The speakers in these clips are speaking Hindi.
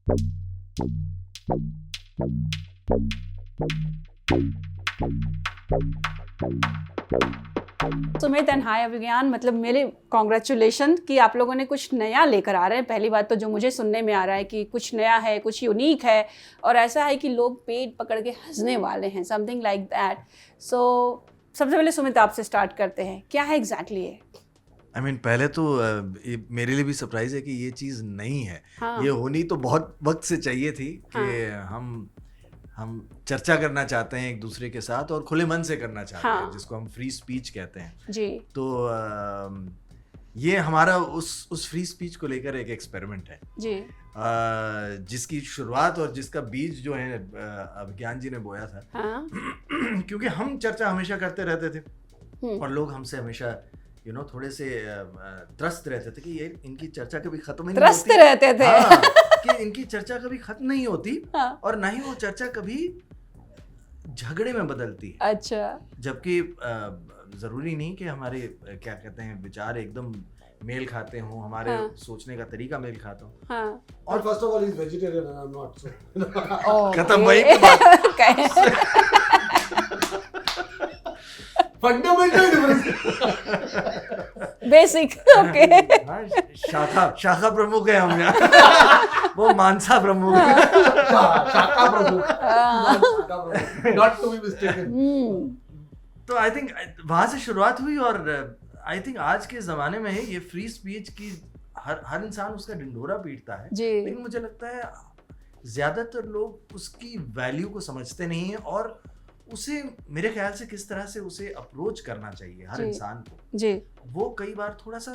सुमित एंड हाय अभिज्ञान, मतलब मेरे कॉन्ग्रेचुलेशन कि आप लोगों ने कुछ नया लेकर आ रहे हैं। पहली बात तो जो मुझे सुनने में आ रहा है कि कुछ नया है, कुछ यूनिक है और ऐसा है कि लोग पेट पकड़ के हंसने वाले हैं, समथिंग लाइक दैट। सो सबसे पहले सुमित आपसे स्टार्ट करते हैं, क्या है एग्जैक्टली ये? I mean, पहले तो मेरे लिए भी सरप्राइज है कि ये चीज़ नहीं है। हाँ। ये होनी तो बहुत वक्त से चाहिए थी कि हम चर्चा करना चाहते हैं एक दूसरे के साथ और खुले मन से करना चाहते हैं, जिसको हम फ्री स्पीच कहते हैं जी। तो ये हमारा उस फ्री स्पीच को लेकर एक एक्सपेरिमेंट है जी। जिसकी शुरुआत और जिसका बीज जो है अभिज्ञान जी ने बोया था। हाँ। क्योंकि हम चर्चा हमेशा करते रहते थे और लोग हमसे हमेशा थोड़े से त्रस्त रहते थे कि ये इनकी चर्चा कभी खत्म नहीं होती। त्रस्त रहते थे। हाँ, कि इनकी चर्चा कभी खत्म नहीं होती। हाँ। और ना ही वो चर्चा कभी झगड़े में बदलती है। अच्छा। जबकि जरूरी नहीं कि हमारे क्या कहते हैं विचार एकदम मेल खाते हों, हमारे सोचने का तरीका मेल खाता हो। हाँ। और first of all is vegetarian and I am not, so खत्म वही की बात। Fundamental difference, basic. ओके। शाखा प्रमुख है हम यहाँ। वो मानसा प्रमुख है। शाखा प्रमुख, नॉट टू बी मिस्टेकन। तो आई थिंक वहां से शुरुआत हुई और आई थिंक आज के ज़माने में ये फ्री स्पीच की हर इंसान उसका ढिंढोरा पीटता है, लेकिन मुझे लगता है ज़्यादातर लोग उसकी वैल्यू को समझते नहीं हैं और उसे मेरे ख्याल से किस तरह से उसे अप्रोच करना चाहिए हर इंसान को जी। वो कई बार थोड़ा सा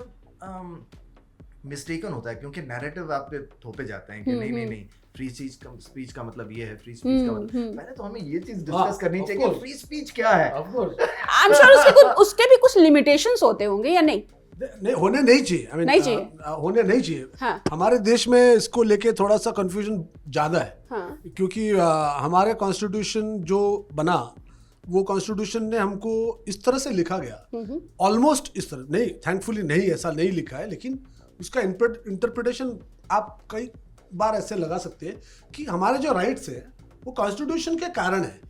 मिस्टेकन होता है क्योंकि नैरेटिव आप पे थोपे जाते हैं कि नहीं फ्री स्पीच का मतलब ये है, फ्री स्पीच का मतलब पहले तो हमें ये चीज डिस्कस करनी चाहिए कि फ्री स्पीच क्या है। Of course I am sure उसके भी कुछ लिमिटेशंस होते होंगे या नहीं? नहीं, होने नहीं चाहिए। I mean, नहीं चाहिए। होने नहीं चाहिए। हाँ। हमारे देश में इसको लेके थोड़ा सा कंफ्यूजन ज्यादा है। हाँ। क्योंकि हमारे कॉन्स्टिट्यूशन जो बना वो कॉन्स्टिट्यूशन ने हमको इस तरह से लिखा गया, ऑलमोस्ट इस तरह नहीं, थैंकफुली नहीं ऐसा नहीं लिखा है, लेकिन उसका इंटरप्रिटेशन आप कई बार ऐसे लगा सकते हैं कि हमारे जो राइट्स है वो कॉन्स्टिट्यूशन के कारण है।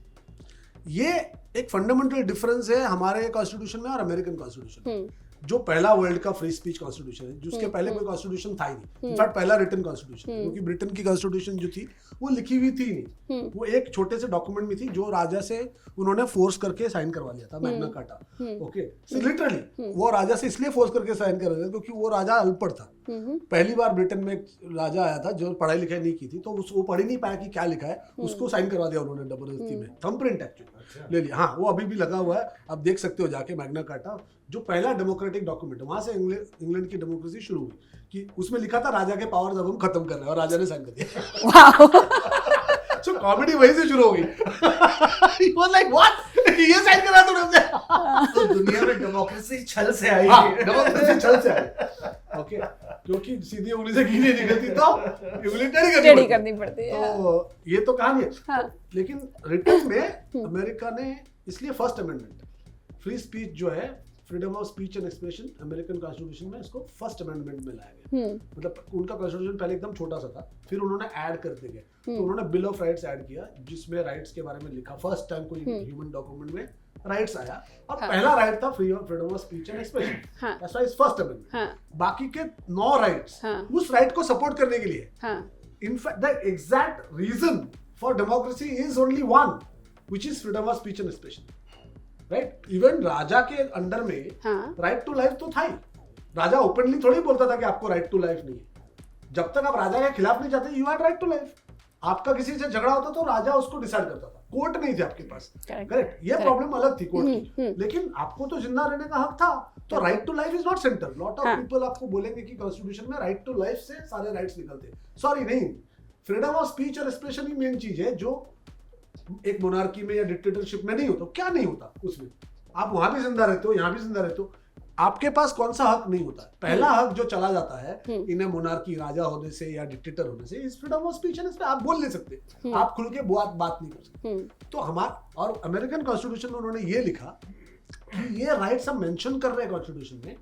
ये एक फंडामेंटल डिफरेंस है हमारे कॉन्स्टिट्यूशन में और अमेरिकन कॉन्स्टिट्यूशन, जो पहला वर्ल्ड का फ्री स्पीच कॉन्स्टिट्यूशन है, जिसके पहले कोई कॉन्स्टिट्यूशन था ही नहीं। इनफैक्ट पहला रिटन कॉन्स्टिट्यूशन, क्योंकि ब्रिटेन की कॉन्स्टिट्यूशन जो थी वो लिखी हुई थी नहीं, वो एक छोटे से डॉक्यूमेंट में थी जो राजा से उन्होंने फोर्स करके साइन करवा लिया था, Magna carta. Okay, so literally वो राजा से इसलिए फोर्स करके साइन करवा लिया क्योंकि वो राजा अनपढ़ था। पहली बार ब्रिटेन में एक राजा आया था जो पढ़ाई लिखाई नहीं की थी, तो वो पढ़ ही नहीं पाया कि क्या लिखा है, उसको साइन करवा दिया उन्होंने जबरदस्ती में, थंब प्रिंट एक्चुअली ले लिया। हाँ, वो अभी भी लगा हुआ है, आप देख सकते हो जाके मैग्ना कार्टा, जो पहला डेमोक्रेटिक डॉक्यूमेंट है। वहां से इंग्लैंड की डेमोक्रेसी शुरू हुई कि उसमें लिखा था राजा के पावर्स अब हम खत्म कर रहे हैं, और राजा ने साइन कर दिया। सो कॉमेडी वहीं से शुरू हो गई। He was like, what? ये साइन करा तूने? तो दुनिया में डेमोक्रेसी छल से आई। डेमोक्रेसी छल से आई। ओके, क्योंकि सीधी उंगली से घी नहीं निकलती तो उंगली टेढ़ी करनी पड़ती है। तो ये तो कहानी है। हाँ। लेकिन रिटर्न में अमेरिका ने इसलिए फर्स्ट अमेंडमेंट, फ्री स्पीच जो है, freedom of speech and expression, American constitution में इसको फर्स्ट अमेंडमेंट में लाया गया। मतलब उनका कॉन्स्टिट्यूशन पहले एकदम छोटा सा था, फिर उन्होंने ऐड करते गए, तो उन्होंने बिल ऑफ राइट्स ऐड किया, जिसमें राइट्स के बारे में लिखा। फर्स्ट टाइम कोई ह्यूमन डॉक्यूमेंट में राइट्स आया, और पहला राइट था freedom of speech and expression. That's why it's first amendment. बाकी के 9 राइट्स उस राइट को सपोर्ट करने के लिए। In fact the exact reason for democracy is only one, which is freedom of speech and expression. Right, even राजा के अंडर में राइट टू लाइफ तो था ही। राजा ओपनली थोड़ी बोलता था कि आपको राइट टू लाइफ नहीं है। जब तक आप राजा के खिलाफ नहीं जाते, you had right to life. आपका किसी से झगड़ा होता तो राजा उसको डिसाइड करता था, कोर्ट नहीं थे आपके पास। करेक्ट, ये प्रॉब्लम अलग थी कोर्ट की। लेकिन आपको तो जिंदा रहने का हक था, तो right to life is not centre. Lot of people आपको बोलेंगे कि कॉन्स्टिट्यूशन में राइट टू लाइफ से सारे राइट्स निकलते, सॉरी नहीं, फ्रीडम ऑफ स्पीच और एक्सप्रेशन ही मेन चीज है, जो एक मोनार्की में या डिक्टेटरशिप में नहीं होता। क्या नहीं होता उसमें? आप वहां भी जिंदा रहते हो, यहाँ भी जिंदा रहते हो, आपके पास कौन सा हक नहीं होता? पहला हक जो चला जाता है इन्हें मोनार्की, राजा होने से या डिक्टेटर होने से, इस फ्रीडम ऑफ स्पीच एंड आप बोल नहीं सकते, आप खुल के बात नहीं कर सकते। तो हमारा और अमेरिकन कॉन्स्टिट्यूशन में उन्होंने ये लिखा कि ये राइट्स हम मेंशन कर रहे हैं कॉन्स्टिट्यूशन में,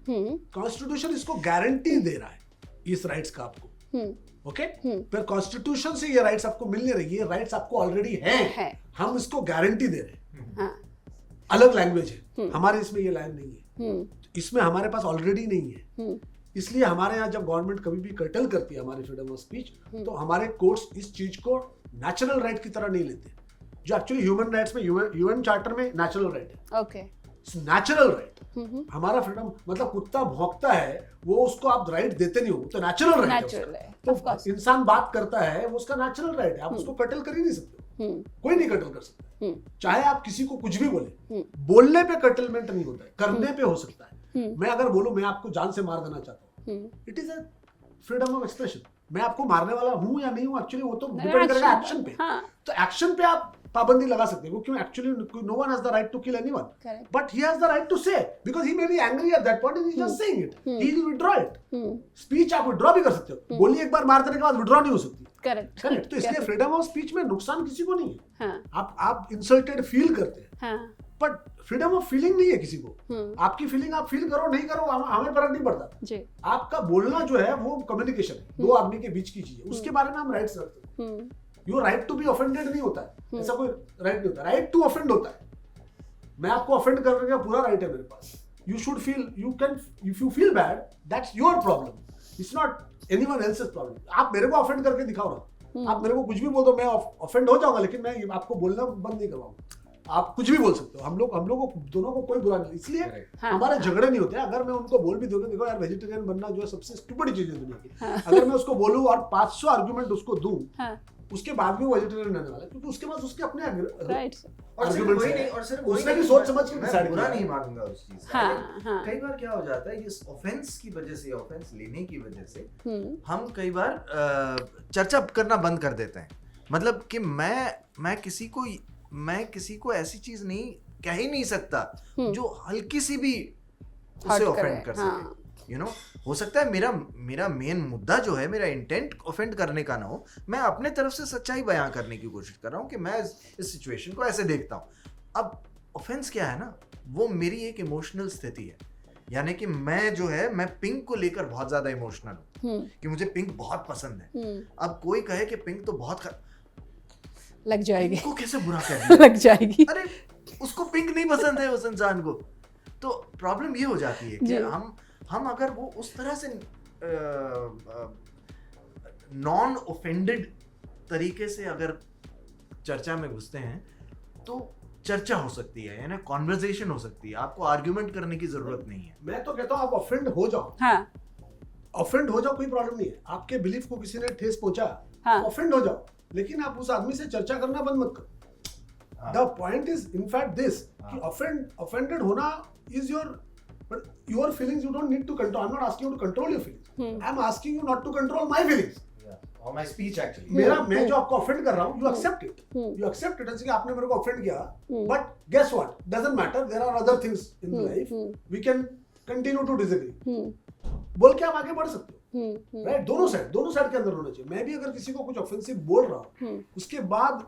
कॉन्स्टिट्यूशन इसको गारंटी दे रहा है इस राइट्स का आपको, ओके, फिर कॉन्स्टिट्यूशन से ये राइट्स आपको मिल नहीं रही, ये राइट्स आपको ऑलरेडी हैं, हम इसको गारंटी दे रहे हैं। अलग लैंग्वेज है, हमारे इसमें ये लाइन नहीं है, इसमें हमारे पास ऑलरेडी नहीं है। इसलिए हमारे यहाँ जब गवर्नमेंट कभी भी कर्टल करती है हमारी फ्रीडम ऑफ स्पीच, तो हमारे कोर्ट्स इस चीज को नेचुरल राइट की तरह नहीं लेते, जो एक्चुअली ह्यूमन राइट्स में यूएन चार्टर में नेचुरल राइट है। Okay, natural right. हमारा फ्रीडम मतलब कुत्ता भौंकता है, वो उसको आप राइट देते नहीं हो, तो नेचुरल राइट है। तो इंसान बात करता है, वो उसका नेचुरल राइट है, आप उसको कटल कर ही नहीं सकते, कोई नहीं कटल कर सकता, चाहे आप किसी को कुछ भी बोले। बोलने पे कटलमेंट नहीं होता है, करने पे हो सकता है। मैं अगर बोलूं मैं आपको जान से मार देना चाहता हूँ, it is a freedom of expression. मैं आपको मारने वाला हूं या नहीं हूं, एक्चुअली वो तो डिपेंड करेगा एक्शन पे। तो एक्शन पे आप पाबंदी लगा सकते हो, क्योंकि actually no one has the right to kill anyone, but he has the right to say, because he may be angry at that point and he is just saying it, he will withdraw it. Speech आप विथड्रॉ भी कर सकते हो, गोली एक बार मार देने के बाद विथड्रॉ नहीं हो सकती। करेक्ट। तो इसलिए फ्रीडम ऑफ स्पीच में नुकसान किसी को नहीं है। आप इंसल्टेड फील करते हैं, बट फ्रीडम ऑफ फीलिंग नहीं है किसी को। आपकी फीलिंग आप फील करो नहीं करो, हमें फर्क नहीं पड़ता। आपका बोलना जो है वो कम्युनिकेशन है, दो आदमी के बीच की चीज है, उसके बारे में हम राइट्स रखते हैं। Your right to be offended नहीं होता है, ऐसा कोई राइट नहीं होता, राइट टू ऑफेंड होता है। मैं आपको ऑफेंड करने का पूरा राइट है मेरे पास। You should feel, you can, if you feel bad, that's your problem, it's not anyone else's problem. आप मेरे को ऑफेंड करके दिखाओ ना, आप मेरे को कुछ भी बोल दो, मैं ऑफेंड हो जाऊंगा, लेकिन मैं आपको बोलना बंद नहीं करवाऊंगा। आप कुछ भी बोल सकते हो, हम लोग दोनों को कोई बुरा नहीं, इसलिए हमारे झगड़े नहीं होते। अगर मैं उनको बोल भी दूंगा, देखो यार वेजिटेरियन बनना जो है सबसे स्टूपिड चीज है दुनिया की, अगर मैं उसको बोलूं और 500 आर्गुमेंट उसको दूं, उसके बाद भी वो वेजिटेरियन रहने वाला है, क्योंकि उसके पास उसके अपने राइट्स हैं, और सिर्फ उसने भी सोच समझ के डिसाइड बुरा नहीं मानूंगा उस चीज का। कई बार क्या हो जाता है, इस ऑफेंस की वजह से, ऑफेंस लेने की वजह से हम कई बार चर्चा करना बंद कर देते हैं। मतलब कि मैं किसी को ऐसी चीज नहीं कह ही नहीं सकता जो हल्की सी भी उसे ऑफेंड कर सके। यू नो, हो सकता है मेरा मेन मुद्दा जो है, मेरा इंटेंट ऑफेंड करने का ना हो, मैं अपने तरफ से सच्चाई बयां करने की कोशिश कर रहा हूँ कि मैं इस सिचुएशन को ऐसे देखता हूँ। अब ऑफेंस क्या है ना, वो मेरी एक इमोशनल स्थिति है, यानी कि मैं पिंक को लेकर बहुत ज्यादा इमोशनल हूँ कि मुझे पिंक बहुत पसंद है। अब कोई कहे कि पिंक तो बहुत लग जाएगी, उसको कैसे बुरा कहना लग जाएगी, अरे उसको पिंक नहीं पसंद है उस इंसान को। तो प्रॉब्लम ये हो जाती है कि हम अगर वो उस तरह से नॉन ऑफेंडेड तरीके से अगर चर्चा में घुसते हैं, तो चर्चा हो सकती है, यानी कॉन्वर्सेशन हो सकती है, आपको आर्ग्यूमेंट करने की जरूरत नहीं है। मैं तो कहता हूँ आप ऑफेंड हो जाओ, ऑफेंड हो जाओ, कोई प्रॉब्लम नहीं है। आपके बिलीफ को किसी ने ठेस पहुंचा, ऑफेंड हो जाओ, लेकिन आप उस आदमी से चर्चा करना बंद मत करो। The point is in fact this कि ऑफेंडेड होना is your feelings, you don't need to control. I am not asking you to control your feelings, I am asking you not to control my feelings और माय स्पीच। एक्चुअली मैं जो आपको ऑफेंड कर रहा हूं, यू एक्सेप्ट इट, कि आपने मेरे को ऑफेंड किया, but guess what, doesn't matter, there are other things in life, we can continue to disagree, बोल के आप आगे बढ़ सकते हो। राइट, दोनों साइड के अंदर होना चाहिए। मैं भी अगर किसी को कुछ ऑफेंसिव बोल रहा हूँ, उसके बाद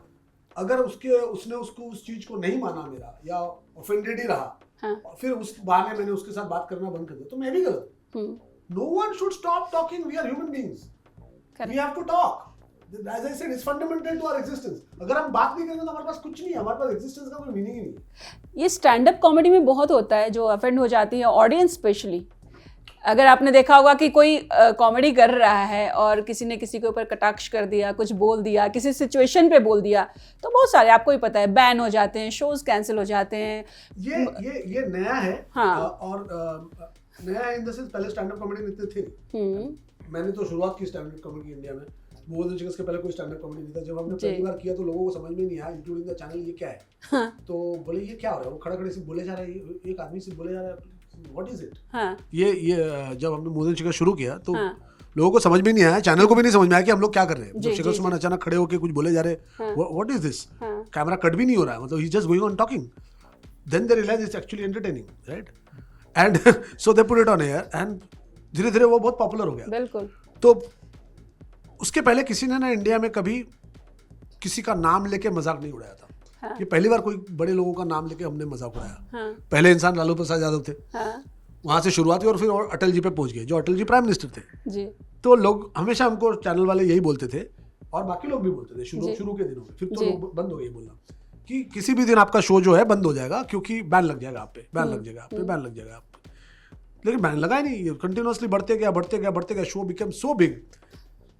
अगर उसने उस चीज को नहीं माना मेरा, या ऑफेंडेड ही रहा, और फिर उस बहाने मैंने उसके साथ बात करना बंद कर दिया, तो मैं भी गलत हूँ। No one should stop talking, we are human beings, we have to talk, as I said, it's fundamental to our existence। अगर हम बात नहीं करेंगे तो हमारे पास कुछ नहीं है, हमारे पास एग्जिस्टेंस का कोई मीनिंग ही नहीं है। ये स्टैंड अप कॉमेडी में बहुत होता है, जो ऑफेंड हो जाती है ऑडियंस स्पेशली। अगर आपने देखा होगा कि कोई कॉमेडी कर रहा है और किसी ने किसी के ऊपर कटाक्ष कर दिया, कुछ बोल दिया, किसी सिचुएशन पे बोल दिया, तो बहुत सारे, आपको ही पता है, बैन हो जाते हैं, शोज कैंसिल हो जाते हैं। ये नया है। और नया इन द सेंस, पहले स्टैंड अप कॉमेडी में इतने थे। मैंने तो शुरुआत की स्टैंड अप कॉमेडी इंडिया में, बोल दो के पहले कोई स्टैंड अप कॉमेडी नहीं था। जब हमने पहली बार किया तो लोगों को समझ में नहीं आया, इंक्लूडिंग द चैनल, ये क्या है। तो बोले ये क्या हो रहा है, वो खड़े से बोले जा रहा है, एक आदमी से बोले जा रहा है, व्हाट इज इट। ये जब हमने मोदन शिखर शुरू किया तो लोगों को समझ में नहीं आया, चैनल को भी नहीं समझ में आया कि हम लोग क्या कर रहे हैं। जब शिखर सुमन अचानक खड़े होकर कुछ बोले जा रहे, what is this, camera cut भी नहीं हो रहा है, मतलब he just going on talking, then they realise it's actually entertaining, right, and so they put it on air, and धीरे धीरे वो बहुत पॉपुलर हो गया। बिल्कुल। तो उसके पहले किसी ने ना इंडिया में कभी किसी का नाम लेके मजाक नहीं उड़ाया था। ये पहली बार कोई बड़े लोगों का नाम लेके हमने मजाक उड़ाया। पहले इंसान लालू प्रसाद यादव थे, वहां से शुरुआत हुई और फिर अटल जी पे पहुंच गए, जो अटल जी प्राइम मिनिस्टर थे। तो लोग हमेशा हमको चैनल वाले यही बोलते थे और बाकी लोग भी बोलते थे शुरू के दिनों में, फिर तो लोग बंद हो गए बोलना कि किसी भी दिन आपका शो जो है बंद हो जाएगा क्योंकि बैन लग जाएगा आप पे, बैन लग जाएगा आप पे, बैन लग जाएगा आप पे। लेकिन बैन लगा ही नहीं, कंटिन्यूअसली बढ़ते गया, शो बिकम सो बिग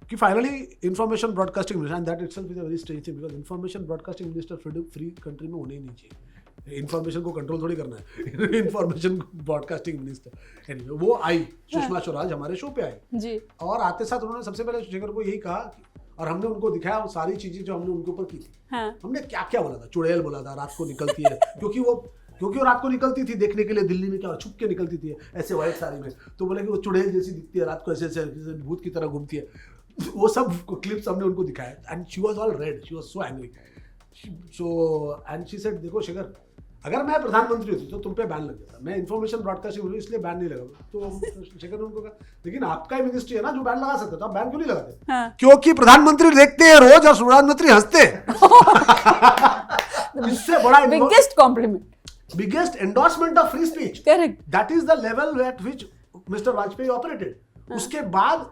कि finally information broadcasting minister, and that itself is a very strange thing because information broadcasting minister free country में होने ही नहीं चाहिए। इंफॉर्मेशन को कंट्रोल थोड़ी करना है, इंफॉर्मेशन ब्रॉडकास्टिंग मिनिस्टर एनीवे वो आई, सुषमा स्वराज हमारे शो पे आई जी, और आते साथ उन्होंने सबसे पहले शेखर को यही कहा और हमने उनको दिखाया वो सारी चीजें जो हमने उनके ऊपर की थी। हाँ। हमने क्या क्या बोला था, चुड़ैल बोला था, रात को निकलती है क्योंकि वो रात को निकलती थी देखने के लिए, दिल्ली में क्या छुप के निकलती थी ऐसे व्हाइट साड़ी में, तो बोले कि वो चुड़ैल जैसी दिखती है रात को, ऐसे भूत की तरह घूमती है। वो सब क्लिप्स हमने उनको दिखाया and she was all red, she was so angry. So and she said देखो शेखर, अगर मैं प्रधानमंत्री होती तो तुम पे बैन लग जाता, मैं इन्फॉर्मेशन ब्रॉडकास्टिंग बोलूँ इसलिए बैन नहीं लगा। तो शेखर ने उनको कहा लेकिन आपका ही मिनिस्ट्री है ना जो बैन लगा सकते, तो आप बैन क्यों नहीं लगाते? हाँ। क्योंकि प्रधानमंत्री देखते हैं रोज और प्रधानमंत्री हंसते हैं। इससे बड़ा biggest complement, biggest endorsement of free speech. Correct. That is the level at which Mr. Vajpayee operated. उसके बाद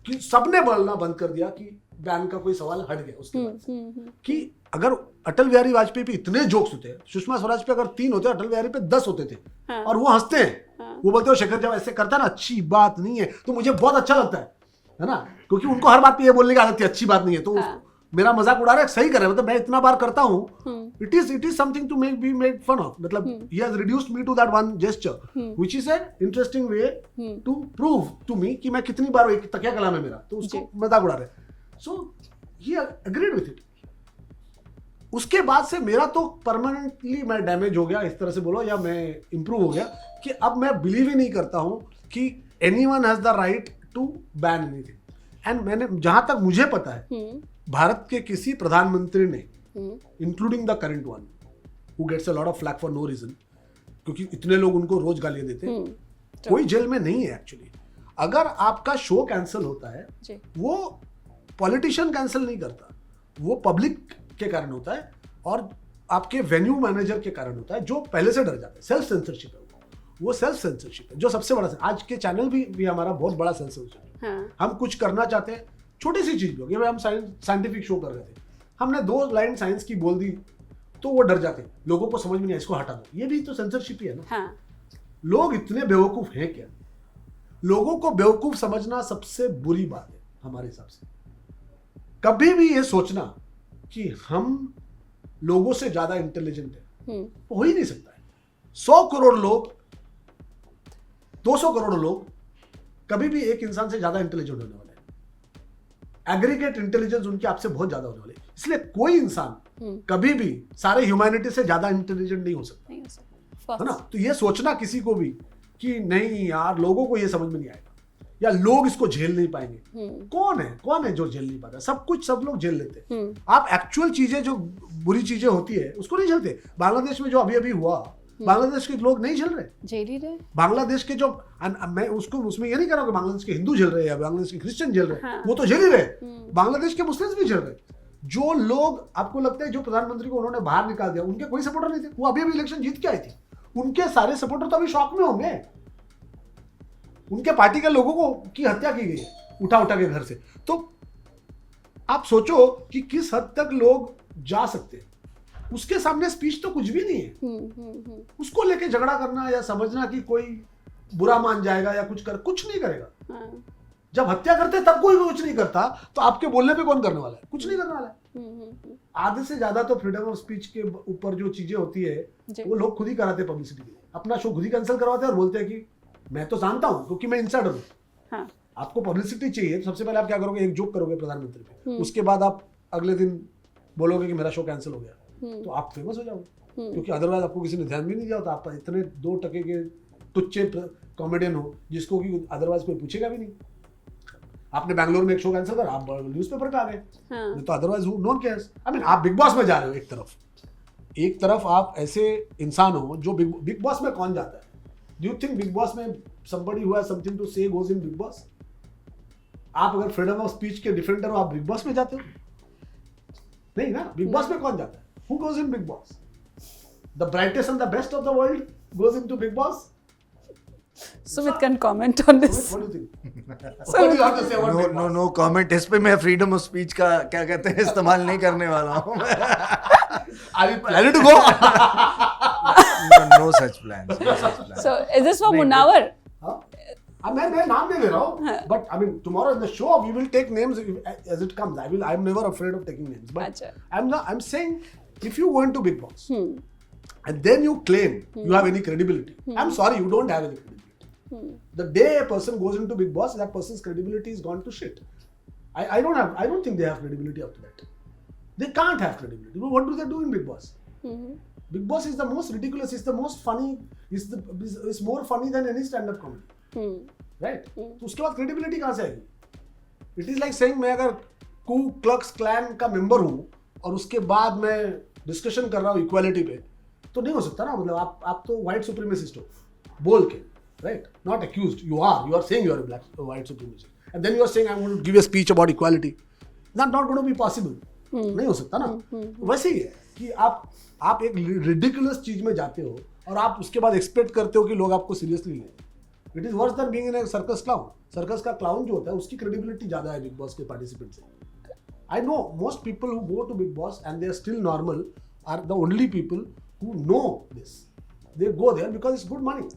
कि सबने बोलना बंद कर दिया कि बैन का कोई सवाल हट गया उसके बाद कि अगर अटल बिहारी वाजपेयी पे इतने जोक्स होते हैं, सुषमा स्वराज पे अगर 3 होते, अटल बिहारी पे 10 होते थे। हाँ। और वो हंसते हैं। वो बोलते हो शेखर जब ऐसे करता है ना अच्छी बात नहीं है, तो मुझे बहुत अच्छा लगता है ना, क्योंकि उनको हर बात पे ये बोलने की आदत है अच्छी बात नहीं है, तो मेरा मजाक उड़ा रहा है, सही कर रहा है, मतलब मैं इतना बार करता हूँ, it is something to be made fun of, मतलब he has reduced me to that one gesture which is an interesting way to prove to me कि मैं कितनी बार एक तकिया कलाम है मेरा, तो उसको मजाक उड़ा रहे हैं। सो ही एग्रीड विद इट। उसके बाद से मेरा तो परमानेंटली मैं डैमेज हो गया, इस तरह से बोलो, या मैं इंप्रूव हो गया कि अब मैं बिलीव ही नहीं करता हूं कि anyone has the right to ban anything. And मैंने जहां तक मुझे पता है भारत के किसी प्रधानमंत्री ने including the current one who gets a lot of flak for no reason, क्योंकि इतने लोग उनको रोज गालियां देते हैं, कोई जेल में नहीं है एक्चुअली। अगर आपका शो कैंसिल होता है, वो पॉलिटिशियन कैंसिल नहीं करता, वो पब्लिक के कारण होता है और आपके वेन्यू मैनेजर के कारण होता है, जो पहले से डर जाते हैं। सेल्फ सेंसरशिप है वो सेल्फ सेंसरशिप है जो सबसे बड़ा। आज के चैनल भी हमारा बहुत बड़ा सेल्फ सेंसरशिप है। हम कुछ करना चाहते हैं, छोटी सी चीज भी होगी, हम साइंटिफिक शो कर रहे थे, हमने 2 लाइन साइंस की बोल दी तो वो डर जाते हैं, लोगों को समझ में नहीं, इसको हटा दो। ये भी तो सेंसरशिप ही है ना। हाँ। लोग इतने बेवकूफ हैं क्या? लोगों को बेवकूफ समझना सबसे बुरी बात है हमारे हिसाब से। कभी भी ये सोचना कि हम लोगों से ज्यादा इंटेलिजेंट है, हो ही नहीं सकता है। 100 करोड़ लोग, 200 करोड़ लोग कभी भी एक इंसान से ज्यादा इंटेलिजेंट होने वाले हैं। एग्रीगेट इंटेलिजेंस उनके आपसे बहुत ज्यादा होने वाले, इसलिए कोई इंसान कभी भी सारे ह्यूमैनिटी से ज्यादा इंटेलिजेंट नहीं हो सकता, है ना। तो ये सोचना किसी को भी कि नहीं यार लोगों को ये समझ में नहीं आएगा या लोग इसको झेल नहीं पाएंगे, कौन है जो झेल नहीं पाता? सब लोग झेल लेते हैं। आप एक्चुअल चीजें जो बुरी चीजें होती है उसको नहीं झेलते। बांग्लादेश में जो अभी हुआ, बांग्लादेश के लोग नहीं झेल रहे। बांग्लादेश के जो, मैं उसमें ये नहीं कह रहा हूं कि बांग्लादेश के हिंदू झेल रहे हैं या बांग्लादेश के क्रिश्चियन झेल रहे हैं, वो तो झेल ही रहे। बांग्लादेश के मुस्लिम्स भी झेल रहे। जो लोग आपको लगता है जो प्रधानमंत्री को उन्होंने बाहर निकाल दिया, उनके कोई सपोर्टर नहीं थे, वो अभी इलेक्शन जीत के आई थी, उनके सारे सपोर्टर तो अभी शॉक में होंगे। उनके पार्टी के लोगों को की हत्या की गई उठा के घर से। तो आप सोचो कि किस हद तक लोग जा सकते हैं। उसके सामने स्पीच तो कुछ भी नहीं है। उसको लेके झगड़ा करना या समझना कि कोई बुरा मान जाएगा या कुछ नहीं करेगा। जब हत्या करते तब कोई कुछ नहीं करता, तो आपके बोलने पे कौन करने वाला है? कुछ नहीं करने वाला है। आधे से ज्यादा तो फ्रीडम ऑफ स्पीच के ऊपर जो चीजें होती है वो लोग खुद ही कराते हैं पब्लिसिटी के लिए। अपना शो खुद ही कैंसिल करवाते हैं और बोलते हैं कि मैं तो जानता हूं क्योंकि मैं इनसाइडर हूं। हाँ। आपको पब्लिसिटी चाहिए तो सबसे पहले आप क्या करोगे? एक जोक करोगे प्रधानमंत्री पे, उसके बाद आप अगले दिन बोलोगे कि मेरा शो कैंसिल हो गया, तो आप फेमस हो जाओगे। क्योंकि अदरवाइज आपको किसी ने ध्यान भी नहीं दिया होता। आप इतने 2 टके के तुच्छे कॉमेडियन हो जिसको कि अदरवाइज कोई पूछेगा भी नहीं। आपने बैंगलोर में एक शो कैंसिल करा, आप न्यूज़पेपर पे आ गए। हाँ। तो otherwise no one cares. I mean आप बिग बॉस में जा रहे हो, एक तरफ आप ऐसे इंसान हो जो बिग बॉस में कौन जाता है? Do you think Big Boss में somebody who has something to say goes in Big Boss? आप अगर फ्रीडम ऑफ स्पीच के डिफेंडर हो, आप बिग बॉस में जाते हो? नहीं ना। बिग बॉस में कौन जाता है? Who goes in Big Boss? The brightest and the best of the world goes into Big Boss? Sumit can comment on this. What do you think? What do you have to say about Big Boss? No comment. इस पे मैं फ्रीडम ऑफ स्पीच का क्या कहते हैं इस्तेमाल नहीं करने वाला हूँ। Are you planning to go? No such plans. So is this for Munawar? हाँ? मैं नाम नहीं ले रहा हूँ, but I mean tomorrow in the show we will take names as it comes. I'm never afraid of taking names, but अच्छा. I'm saying if you go into Big Boss and then you claim you have any credibility, I'm sorry, you don't have any credibility. The day a person goes into Big Boss, that person's credibility is gone to shit. I don't think they have credibility after that. They can't have credibility. What do they do in Big Boss? Big Boss is the most ridiculous, it's the most funny, it's more funny than any stand-up comedy. Right? तो उसके बाद credibility कहाँ से आएगी? It is like saying मैं अगर Ku Klux Klan का member हूँ और उसके बाद मैं discussion कर रहा हूँ equality पे, तो नहीं हो सकता ना। मतलब आप तो white supremacist हो बोल के, right? Not accused. You are saying you are a white supremacist, and then you are saying I'm going to give a speech about equality. That's not going to be possible. नहीं हो सकता ना। वैसे ही है कि आप एक ridiculous चीज में जाते हो और आप उसके बाद expect करते हो कि लोग आपको seriously लें। It is worse than being in a circus clown. Circus का clown जो होता है उसकी credibility ज़्यादा है Big Boss के participants से। I know most people who go to Big Boss and they are still normal are the only people who know this. They go there because it's good money,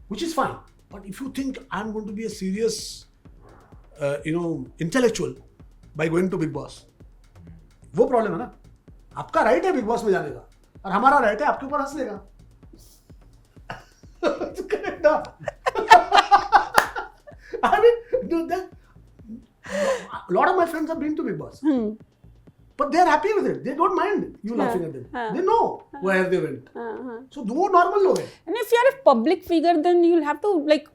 which is fine. But if you think I'm going to be a serious, intellectual by going to Big Boss, वो problem है ना। आपका right है Big Boss में जाने का और हमारा right है आपके ऊपर हंसने का। It's correct, no? I mean, a lot of my friends have been to Big Boss, but they are happy with it. They don't mind you laughing at them. They know where they went. So वो normal लोग हैं. And if you are a public figure, then you'll have to like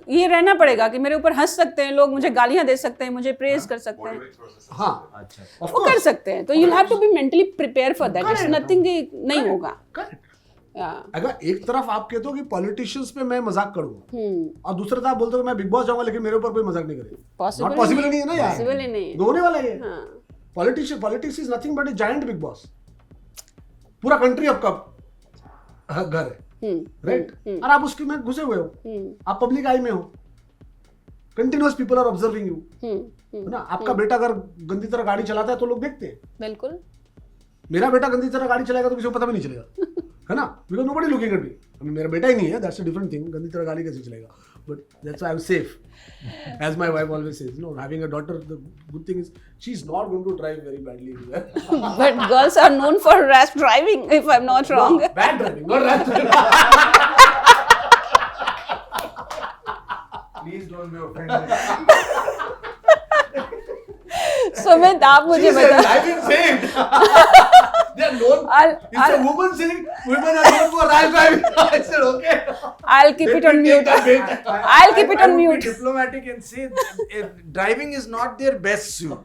ये रहना पड़ेगा कि मेरे ऊपर हंस सकते हैं लोग, मुझे गालियां दे सकते हैं, मुझे प्रेज कर सकते हैं। हाँ, अच्छा। वो कर सकते हैं। तो you'll have to be mentally prepared for that. It's nothing कि नहीं होगा। Correct. अगर एक तरफ आप कहते हो कि पॉलिटिशियंस पे मैं मजाक करूंगा और दूसरी तरफ बोलते हो मैं बिग बॉस जाऊंगा लेकिन मेरे ऊपर कोई मजाक नहीं करेगा, नॉट पॉसिबल नहीं है ना यार। पॉसिबल ही नहीं है। होने वाला है। Politics is nothing but A giant big boss. पूरा कंट्री आपका घर है, राइट? और आप उसके में घुसे हुए हो, आप पब्लिक आई में हो, continuous people are observing you, है ना? आपका बेटा अगर गंदी तरह गाड़ी चलाता है तो लोग देखते हैं। बिल्कुल। मेरा बेटा गंदी तरह गाड़ी चलाएगा तो किसी को पता भी नहीं चलेगा, है ना? Because nobody looking at me. I mean मेरा बेटा ही नहीं है, दैट्स अ डिफरेंट थिंग। गंदी तरह गाड़ी कैसे चलेगा? But that's why I am safe, as my wife always says, no, having a daughter, the good thing is she is not going to drive very badly anywhere. But girls are known for rash driving, if I'm not wrong. No, bad driving, not rash driving. Please don't be offended. Sumit, आप मुझे बताओ। I didn't say it. They are known. It's a woman saying women are known for rash driving. I said okay. I'll keep it on mute. I'll keep it on I would mute. be diplomatic and say driving is not their best suit.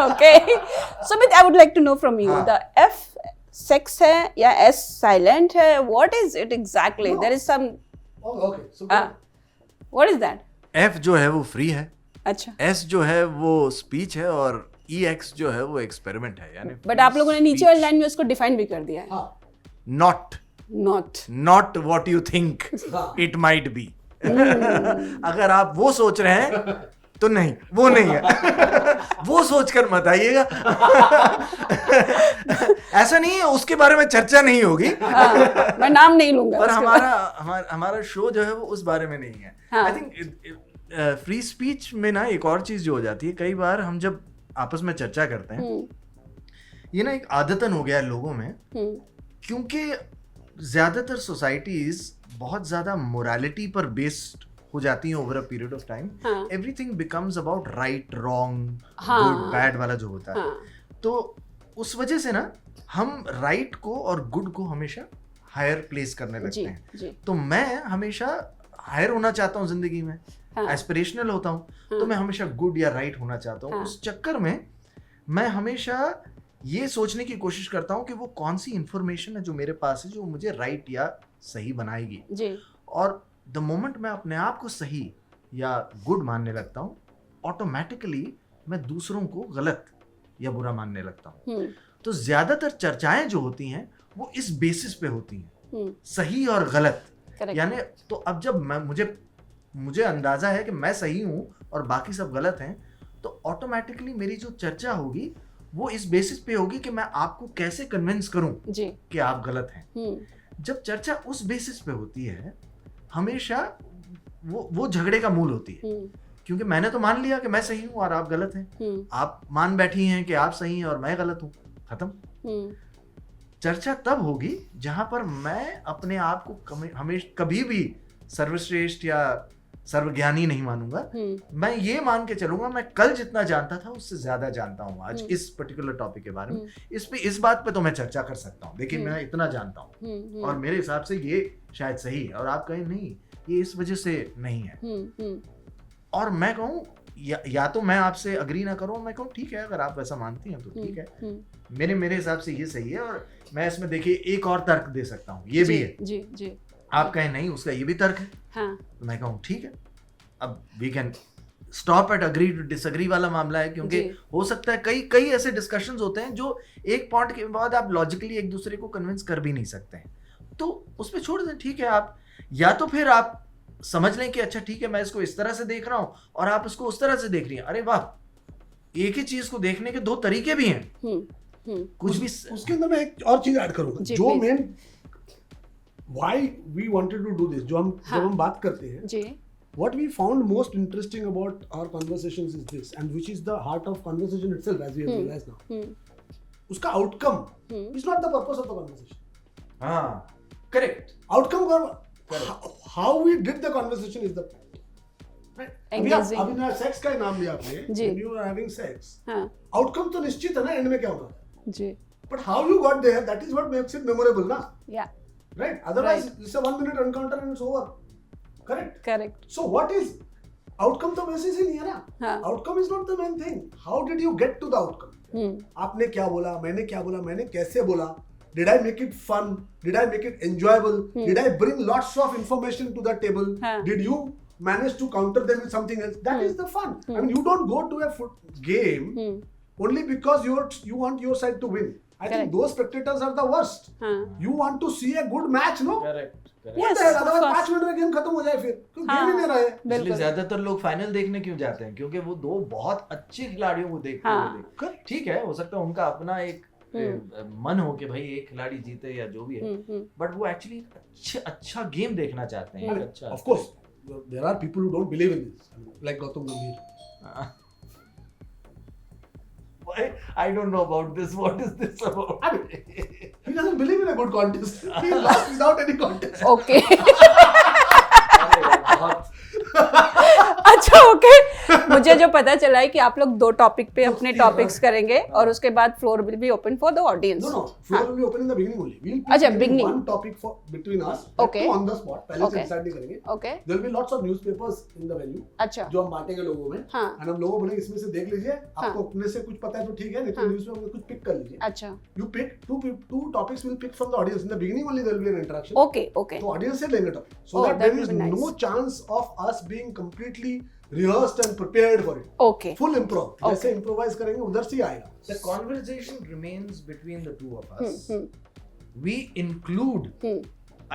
Okay. Sumit, I would like to know from you, the F sex है या S silent है? What is it exactly? No. There is some. Oh, okay. So What is that? F जो है वो फ्री है, अच्छा। S जो है वो स्पीच है और EX जो है वो एक्सपेरिमेंट है, यानी बट आप लोगों ने नीचे वाली लाइन में उसको डिफाइन भी कर दिया है। हाँ, not what you think it might be. अगर आप वो सोच रहे हैं तो नहीं, वो नहीं है। वो सोचकर मत आइएगा। ऐसा नहीं है, उसके बारे में चर्चा नहीं होगी। मैं नाम नहीं लूंगा। पर हमारा शो जो है वो उस बारे में नहीं है। आई थिंक फ्री स्पीच में ना एक और चीज जो हो जाती है, कई बार हम जब आपस में चर्चा करते हैं, ये ना एक आदतन हो गया है लोगों में, क्योंकि ज्यादातर सोसाइटीज बहुत ज्यादा मोरालिटी पर बेस्ड हो जाती हैं over a period of time. Everything becomes about right, wrong, good, bad वाला जो होता है। तो उस वजह से ना हम राइट को और गुड को हमेशा हायर प्लेस करने लगते हैं। तो मैं हमेशा हायर होना चाहता हूँ जिंदगी में, एस्पिरेशनल होता हूँ, तो मैं हमेशा गुड या राइट होना चाहता हूँ। उस चक्कर में मैं हमेशा ये सोचने की कोशिश करता हूँ कि वो कौन सी इंफॉर्मेशन है जो मेरे पास है जो मुझे राइट या सही बनाएगी जी। और द मोमेंट मैं अपने आप को सही या गुड मानने लगता हूँ, ऑटोमेटिकली मैं दूसरों को गलत या बुरा मानने लगता हूँ। तो ज्यादातर चर्चाएं जो होती हैं वो इस बेसिस पे होती हैं, सही और गलत। यानी तो अब जब मुझे अंदाजा है कि मैं सही हूँ और बाकी सब गलत हैं, तो ऑटोमेटिकली मेरी जो चर्चा होगी वो इस बेसिस पे होगी कि मैं आपको कैसे कन्विंस करूं कि आप गलत हैं। जब चर्चा उस बेसिस पे होती है हमेशा वो झगड़े का मूल होती है, क्योंकि मैंने तो मान लिया कि मैं सही हूं और आप गलत हैं, आप मान बैठी हैं कि आप सही हैं और मैं गलत हूं, खत्म। चर्चा तब होगी जहां पर मैं अपने आप को हमेशा कभी भी सर्वश्रेष्ठ या सर्वज्ञानी नहीं मानूंगा। मैं ये मान के चलूंगा मैं कल जितना जानता था उससे ज्यादा जानता हूँ आज इस पर्टिकुलर टॉपिक के बारे में। इस बात पे तो मैं चर्चा कर सकता हूँ, देखिए मैं इतना जानता हूँ और मेरे हिसाब से ये शायद सही है और आप कहें नहीं ये इस वजह से नहीं है, और मैं कहूँ या तो मैं आपसे अग्री ना करूँ, मैं कहूँ ठीक है अगर आप वैसा मानती हैं तो ठीक है, मेरे हिसाब से ये सही है और मैं इसमें देखिए एक और तर्क दे सकता हूँ, ये भी है जी। आप कहें नहीं उसका ये भी तर्क है, तो मैं कहूँ ठीक है। अब we can stop at agree to disagree वाला मामला है, क्योंकि हो सकता है कई ऐसे डिस्कशंस होते हैं जो एक पॉइंट के बाद आप लॉजिकली एक दूसरे को कन्विंस कर भी नहीं सकते हैं, तो उस पर छोड़ दें, ठीक है। आप या तो फिर आप समझ लें कि अच्छा ठीक है मैं इसको इस तरह से देख रहा हूँ और आप इसको उस तरह से देख रही हैं, अरे वाह, एक ही चीज को देखने के दो तरीके भी हैं। कुछ भी उसके अंदर मैं एक और चीज ऐड करूंगा, जो main why we wanted to do this, जब हम बात करते हैं, what we found most interesting about our conversations is this, and which is the heart of conversation itself, as we have realized now. उसका outcome is not the purpose of the conversation. Correct. Outcome how we did the conversation is the point. Right? अभी ना सेक्स का नाम लिया आपने, when you are having sex, outcome तो निश्चित है ना, end में क्या होगा जी, but how you got there, that is what makes it memorable ना. Right? Otherwise, it's a 1 minute encounter and it's over. Correct. So what is outcome? तो basis ही नहीं है ना. Outcome is not the main thing. How did you get to the outcome? आपने क्या बोला, मैंने क्या बोला, मैंने कैसे बोला? Did I make it fun? Did I make it enjoyable? Did I bring lots of information to the table? Did you manage to counter them with something else? That is the fun. I mean, you don't go to a game only because you want your side to win. I think those spectators are the worst. You want to see a good match, no? Correct. Yes, otherwise 5 minute में गेम खत्म हो जाए फिर, क्यों गेम ही नहीं रहा है। इसलिए ज्यादातर लोग फाइनल देखने क्यों जाते हैं, क्योंकि वो दो बहुत अच्छे खिलाड़ियों को देखते हैं। ठीक है, हो सकता है उनका अपना एक मन हो कि भाई एक खिलाड़ी जीते या जो भी है, बट वो एक्चुअली अच्छा गेम देखना चाहते हैं। अच्छा, of course there are people who don't believe in this, like Gautam Gambhir. I don't know about this. What is this about? I mean, he doesn't believe in a good contest. He lost without any contest. Okay. अच्छा ओके, मुझे जो पता चला है कि आप लोग 2 टॉपिक पे अपने टॉपिक्स करेंगे और उसके बाद floor will be open for the audience. No floor will be open in the beginning only. We अच्छा, beginning one topic for between us, on the spot, पहले से डिसाइड नहीं करेंगे। Okay, there will be lots of newspapers in the venue, अच्छा, जो हम बांटेंगे लोगों में, एंड हम लोगों बोलेंगे इसमें से देख लीजिए, आपको अपने से कुछ पता है तो ठीक है, नहीं तो न्यूज़ में कुछ पिक कर लीजिए। अच्छा, you pick two topics will pick from the audience in the beginning only, there will be an interaction. Okay तो ऑडियंस से लेंगे topic, so that there is no chance of us being completely rehearsed and prepared for it. Okay. Full improv. जैसे improvise करेंगे उधर से आएगा. The conversation remains between the two of us. We include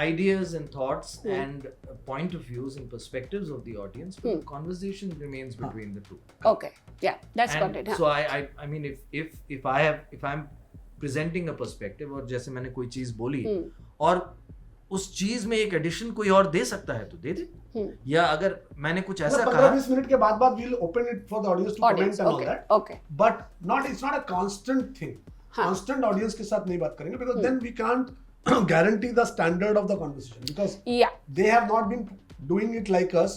ideas and thoughts and point of views and perspectives of the audience, but the conversation remains between the two. Okay. Yeah, that's got it. So I mean if I'm presenting a perspective और जैसे मैंने कोई चीज बोली और उस चीज में एक एडिशन कोई और दे सकता है तो दे दे, या अगर मैंने कुछ ऐसा कहा 15-20 मिनट के बाद we'll open it for the audience to comment and all that. Okay. But it's not a constant thing. Constant audience के साथ नहीं बात करेंगे, because then we can't guarantee the standard of the conversation, because they have not been doing it like us.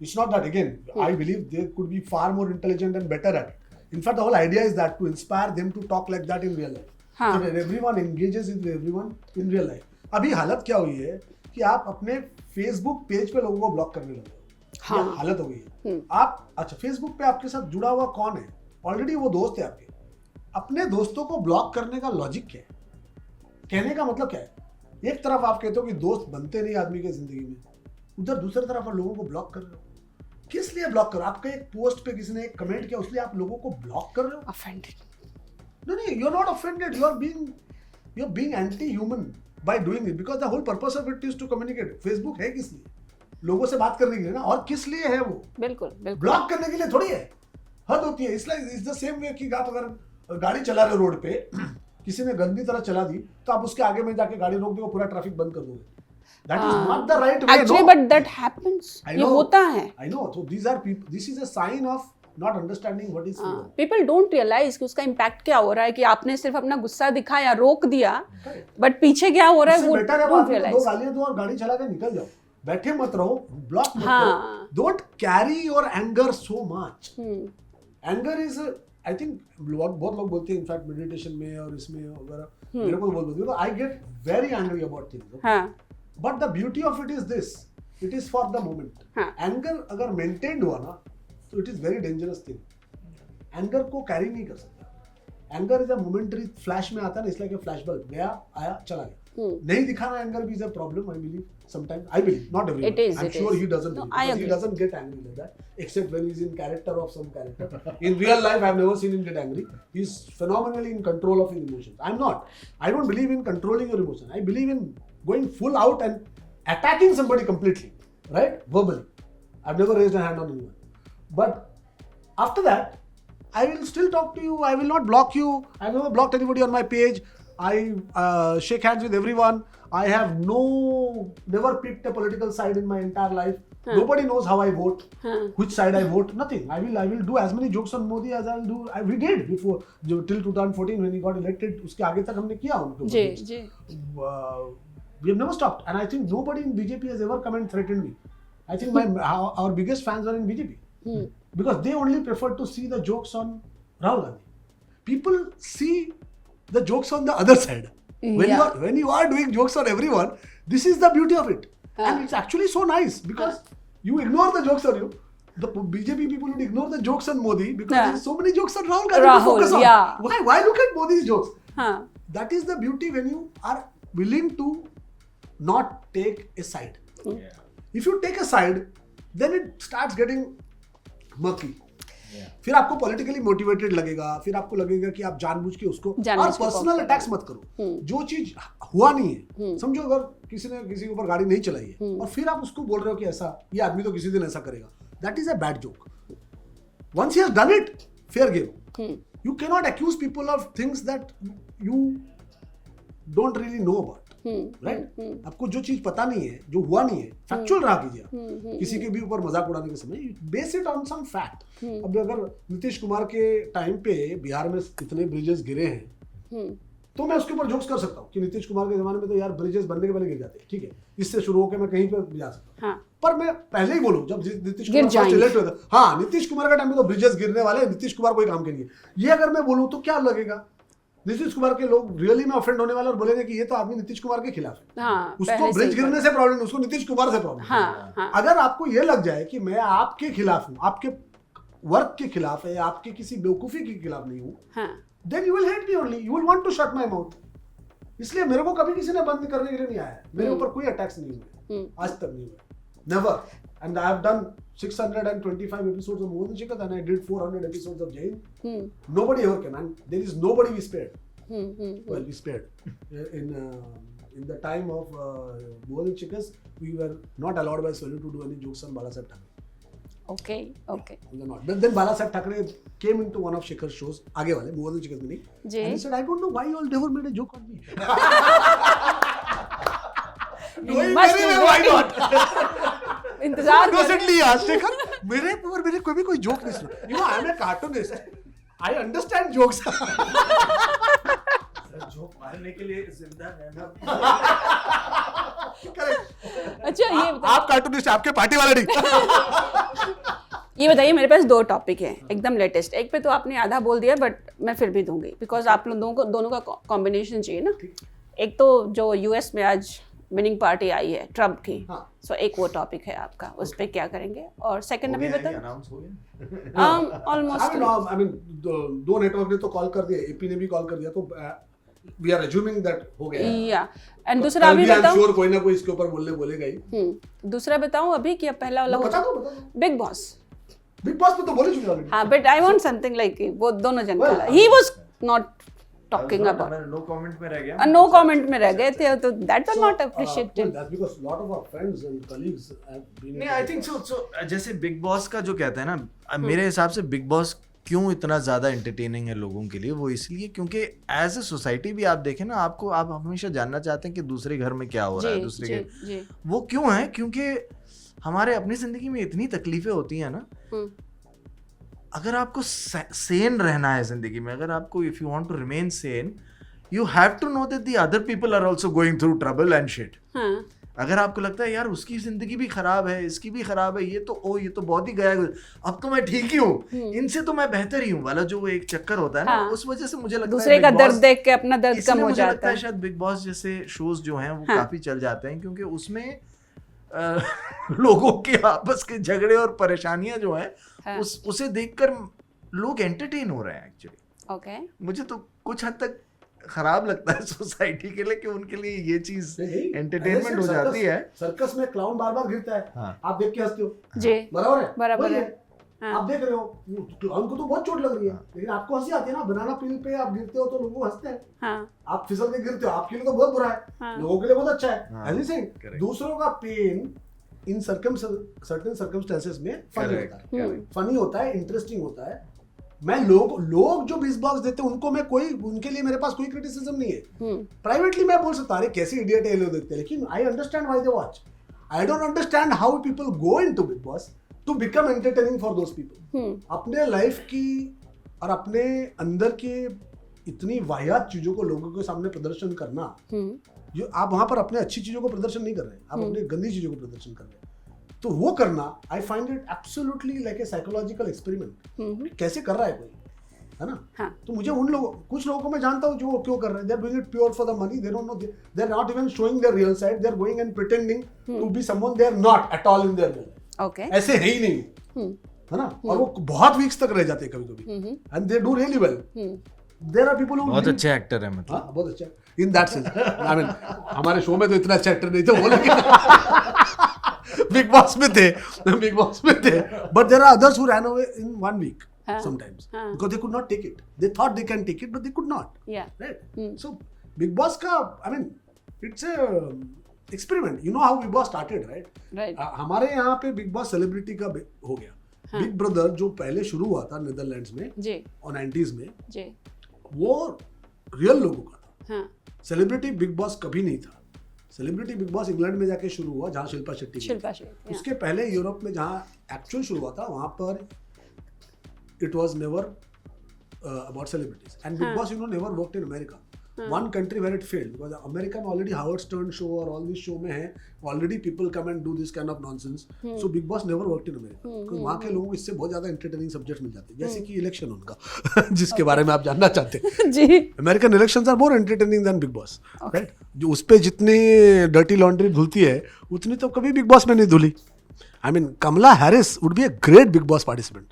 It's not that, again, I believe they could be far more intelligent and better at it. In fact, the whole idea is that to inspire them to talk like that in real life. So that everyone engages with everyone in real life. अभी हालत क्या हुई है कि आप अपने फेसबुक पेज पे लोगों को ब्लॉक करने लगे हो। ये हालत हो गई है। आप अच्छा, फेसबुक पे आपके साथ जुड़ा हुआ कौन है, ऑलरेडी वो दोस्त है आपके, अपने दोस्तों को ब्लॉक करने का लॉजिक क्या है, कहने का मतलब क्या है? एक तरफ आप कहते हो कि दोस्त बनते नहीं आदमी के जिंदगी में, उधर दूसरी तरफ आप लोगों को ब्लॉक कर रहे हो। किस लिए ब्लॉक कर रहे हो? आपके एक पोस्ट पे किसी ने एक कमेंट किया, उसलिए आप लोगों को ब्लॉक कर रहे हो? Offended. नहीं, you are not offended, you are being anti human. by doing it, because the whole purpose of it is to communicate. Facebook है किस लिए? लोगों से बात करने के लिए ना, और किस लिए है वो? बिल्कुल बिल्कुल ब्लॉक करने के लिए थोड़ी है, हद होती है. इट्स द सेम वे कि आप अगर गाड़ी चला रहे हो रोड पे, किसी ने गंदी तरह चला दी तो आप उसके आगे में जाके गाड़ी रोक दो, पूरा ट्रैफिक बंद कर दोगे. That is not the right way. Actually, but that happens. ये होता है. I know. So these are people. This is a sign of not understanding what is freedom. People don't realize कि उसका impact क्या हो रहा है, कि आपने सिर्फ अपना गुस्सा दिखाया, रोक दिया, but पीछे क्या हो रहा है वो don't realize. दो गालियां दो और गाड़ी चला के निकल जाओ. बैठे मत रहो, ब्लॉक मत करो. Don't carry your anger so much. Anger is, I think, बहुत लोग बोलते हैं इनफैक्ट मेडिटेशन में और इसमें वगैरह, मेरे को बोलते हैं, I get very angry about things. हाँ. But the beauty of it is this, it is for the moment. Anger अगर maintained हुआ ना, तो it is very dangerous thing. Anger को carry नहीं कर सकता. Anger is a momentary flash में आता है ना, it's like a flash bulb, गया, आया, चला गया. नहीं दिखाना anger is a problem, I believe. Sometimes, I believe, not everyone. I'm sure he doesn't believe, because he doesn't get angry like that, except when he's in character of some character. In real life, I've never seen him get angry. He's phenomenally in control of his emotions. I'm not. I don't believe in controlling your emotion. I believe in going full out and attacking somebody completely, right? Verbally. I've never raised a hand on anyone. But after that, I will still talk to you. I will not block you. I've never blocked anybody on my page. I shake hands with everyone. I have never picked a political side in my entire life. Nobody knows how I vote, which side I vote. Nothing. I will do as many jokes on Modi as I'll do. We did before, till 2014 when he got elected. उसके आगे तक हमने किया उनको. जी. We have never stopped, and I think nobody in BJP has ever come and threatened me. I think our biggest fans are in BJP because they only prefer to see the jokes on Rahul Gandhi. People see the jokes on the other side. When you are doing jokes on everyone, this is the beauty of it, and it's actually so nice because you ignore the jokes on you. The BJP people would ignore the jokes on Modi because there's so many jokes on Rahul Gandhi to focus on. Yeah. Why look at Modi's jokes? That is the beauty when you are willing to not take a side. If you take a side, then it starts getting murky. फिर आपको पॉलिटिकली मोटिवेटेड लगेगा, फिर आपको लगेगा कि आप जानबूझ के उसको, और पर्सनल अटैक्स मत करो. जो चीज हुआ नहीं है, समझो अगर किसी ने किसी के ऊपर गाड़ी नहीं चलाई है और फिर आप उसको बोल रहे हो कि ऐसा, ये आदमी तो किसी दिन ऐसा करेगा, that is a bad joke. Once he has done it, fair game. You can not accuse people of things that you don't really know about. Right? आपको जो चीज पता नहीं है, जो हुआ नहीं है, फैक्चुअल रहा कीजिए. किसी के भी ऊपर मजाक उड़ाने के समय base it on some fact. अब अगर नीतीश कुमार के टाइम पे बिहार में इतने ब्रिजेस गिरे हैं, तो मैं उसके ऊपर जोक्स कर सकता हूँ कि नीतीश कुमार के जमाने में तो यार ब्रिजेस बनने के पहले गिर जाते हैं, ठीक है, इससे शुरू होकर मैं कहीं पर जा सकता हूँ. पर मैं पहले ही बोलूँ, जब नीतीश कुमार इलेक्ट हुआ था, हाँ नीतीश कुमार का टाइम में तो ब्रिजेस गिरने वाले, नीतीश कुमार कोई काम के लिए, ये अगर मैं बोलूँ तो क्या लगेगा? नीतीश कुमार के लोग रियली में ऑफेंड होने वाले और बोलेंगे कि ये तो आदमी नीतीश कुमार के खिलाफ है. उसको ब्रिज गिरने से प्रॉब्लम, उसको नीतीश कुमार से प्रॉब्लम. अगर आपको ये लग जाए कि मैं आपके खिलाफ हूँ, आपके वर्क के खिलाफ है, आपके किसी बेवकूफी के खिलाफ नहीं हूँ, then you will hate me only. You will want to shut my mouth. इसलिए मेरे को कभी किसी ने बंद करने के लिए नहीं आया. मेरे ऊपर कोई अटैक्स नहीं हुए, आज तक नहीं हुए. Never. And I have done 625 episodes of Mohan Shikat and I did 400 episodes of Jain. Nobody ever came, and there is nobody we spared. Well, we spared. In the time of Mohan Shikat, we were not allowed by Swelu to do any jokes on Bala Saheb Thackeray. Okay. We were not. But then Bala Saheb Thackeray came into one of Shekhar's shows, आगे वाले Mohan Shikat में नहीं. And he said, I don't know why you all never made a joke on me. Why not? इंतजार innocently asked Shekhar, मेरे ऊपर मेरे कोई जोक नहीं सुना. You know, I am a cartoonist. I understand jokes. Joke मारने के लिए जिंदा रहना. अच्छा, ये आप कार्टूनिस्ट, आपके पार्टी वाले नहीं. ये बताइए, मेरे पास 2 टॉपिक हैं एकदम लेटेस्ट. एक पे तो आपने आधा बोल दिया, बट मैं फिर भी दूंगी बिकॉज आप लोगों को दोनों का कॉम्बिनेशन चाहिए ना. एक तो जो यूएस में आज विनिंग पार्टी आई है ट्रम्प की, सो एक वो टॉपिक है आपका, उस पे क्या करेंगे. और सेकंड अभी बताओ. ऑलमोस्ट आई मीन दो नेटवर्क ने तो कॉल कर दिया, एपी ने भी कॉल कर दिया, तो वी आर अज्यूमिंग दैट हो गया. या एंड दूसरा अभी बताओ. श्योर कोई ना कोई इसके ऊपर बोलेगा ही. दूसरा बताऊं अभी कि पहला वाला बता दो. बिग बॉस पे तो बोल ही चुके ऑलरेडी. हां, but I want something like वो दोनों जन का. He was not talking about. No comment में रह गया, नो कमेंट में रह गए थे, तो that was not appreciated. That's because lot of our friends and colleagues have been. नहीं, आई थिंक सो जैसे बिग बॉस का जो कहते हैं ना, मेरे हिसाब से बिग बॉस क्यों इतना ज़्यादा एंटरटेनिंग है लोगों के लिए, वो इसलिए क्योंकि एज ए सोसाइटी भी आप देखें ना, आप हमेशा जानना चाहते हैं कि दूसरे घर में क्या हो रहा है, दूसरे के वो क्यों है, क्योंकि हमारे अपनी जिंदगी में इतनी तकलीफें होती हैं ना। अगर आपको सेन रहना है जिंदगी में, अगर आपको if you want to remain sane, you have to know that the other people are also going through trouble and shit. अगर आपको लगता है यार उसकी जिंदगी भी खराब है, इसकी भी खराब है, ये तो बहुत ही गया, अब तो मैं ठीक ही हूँ, इनसे तो मैं बेहतर ही हूँ वाला जो वो एक चक्कर होता है ना, उस वजह से मुझे लगता है दूसरे का दर्द देख के अपना दर्द कम हो जाता है। शायद बिग बॉस जैसे शोज जो हैं वो काफी चल जाते हैं, क्योंकि उसमें लोगों के आपस के झगड़े और परेशानियां जो है उसे देखकर लोग एंटरटेन हो रहे हैं एक्चुअली। ओके, मुझे तो कुछ हद तक खराब लगता है सोसाइटी के लिए कि उनके लिए ये चीज एंटरटेनमेंट हो जाती है। सर्कस में क्लाउन बार बार गिरता है, आप देख के हंसते हो जी, बराबर है। आप देख रहे हो क्लाउन को तो बहुत चोट लग रही है, लेकिन आपको हंसी आती है ना। बनाना पील पे आप गिरते हो तो लोग हंसते हैं, आप फिसल के गिरते हो, आपके लिए तो बहुत बुरा है, लोगों के लिए बहुत अच्छा है। एनीथिंग दूसरों का पेन इन सर्टेन सर्कमस्टेंसेस में फनी होता है, इंटरेस्टिंग होता है। मैं लोग जो बिग बॉस देते हैं उनके लिए मेरे पास कोई क्रिटिसिज्म नहीं है। प्राइवेटली मैं बोल सकता, अरे कैसे इडियट है लोग देखते हैं, लेकिन I understand why they watch. I don't understand how people go into Bigg Boss to become entertaining for those people. अपने लाइफ की और अपने अंदर के इतनी वाहियात चीजों को लोगों के सामने प्रदर्शन करना, जो आप वहां पर अपने अच्छी चीजों को प्रदर्शन नहीं कर रहे हैं, आप अपनी गंदी चीजों को प्रदर्शन कर रहे हैं, तो वो करना I find it absolutely like a psychological experiment. कैसे कर रहा है कोई, है ना? तो मुझे कुछ लोगों को मैं जानता हूँ जो वो क्यों कर रहे हैं। They are doing it pure for the money, they don't know, they are not even showing their real side, they are going and pretending to be someone they are not at all in their real. Okay, ऐसे है ही नहीं, है ना? और वो बहुत वीक्स तक रह जाते हैं कभी-कभी, and they do really well. There are people who बहुत अच्छे एक्टर है, मतलब बहुत अच्छा in that sense. I mean हमारे शो में तो इतना अच्छा एक्टर नहीं थे वो, लेकिन बिग बॉस में थे, but there are others who ran away in 1 week sometimes because they could not take it. They thought they can take it but they could not. Right? So Big Boss ka, I mean it's a experiment. You know how Big Boss started, right? हमारे यहाँ पे Big Boss सेलिब्रिटी का हो गया। बिग ब्रदर जो पहले शुरू हुआ था नीदरलैंड्स में और 90s में, वो रियल लोगों का था। सेलिब्रिटी बिग बॉस कभी नहीं था। सेलिब्रिटी बिग बॉस इंग्लैंड में जाके शुरू हुआ, जहाँ शिल्पा शेट्टी। उसके पहले यूरोप में जहाँ एक्चुअल शुरू हुआ था, वहाँ पर it was never about celebrities. And Big Boss, never worked in America. One country where it failed, because American already Howard Stern show और all these show में है, already people come and do this kind of nonsense. So Big Boss never worked in America. Because वहाँ के लोगों को इससे बहुत ज़्यादा entertaining subjects मिल जाते हैं, जैसे कि इलेक्शन उनका जिसके बारे में आप जानना चाहते हैं जी। American elections are more entertaining than Big Boss, right? जो उस पे जितनी dirty laundry धुलती है, उतनी तो कभी Big Boss में नहीं धुली। I mean, Kamala Harris would be a great Big Boss participant.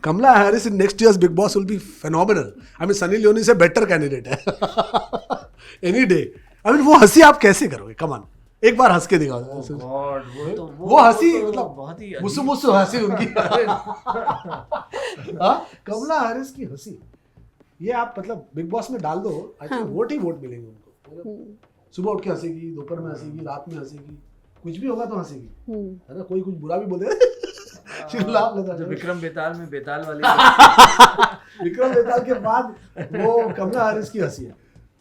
Kamala Harris in next year's Big Boss will be phenomenal. I mean, Sunny Leone से better candidate है any day. I mean, वो हंसी आप कैसे करोगे? Come on, एक बार हंस के दिखाओ। वो हंसी मतलब बहुत ही मुसु हंसी उनकी। कमला हैरिस की हंसी, ये आप मतलब बिग बॉस में डाल दो, I think vote he vote मिलेंगे उनको। सुबह उठ के हंसेगी, दोपहर में हंसेगी, रात में हंसेगी, कुछ भी होगा तो हंसेगी, है ना? कोई कुछ बुरा भी बोले विक्रम बेताल में बेताल वाली विक्रम बेताल के बाद वो कमला हैरिस की हंसी है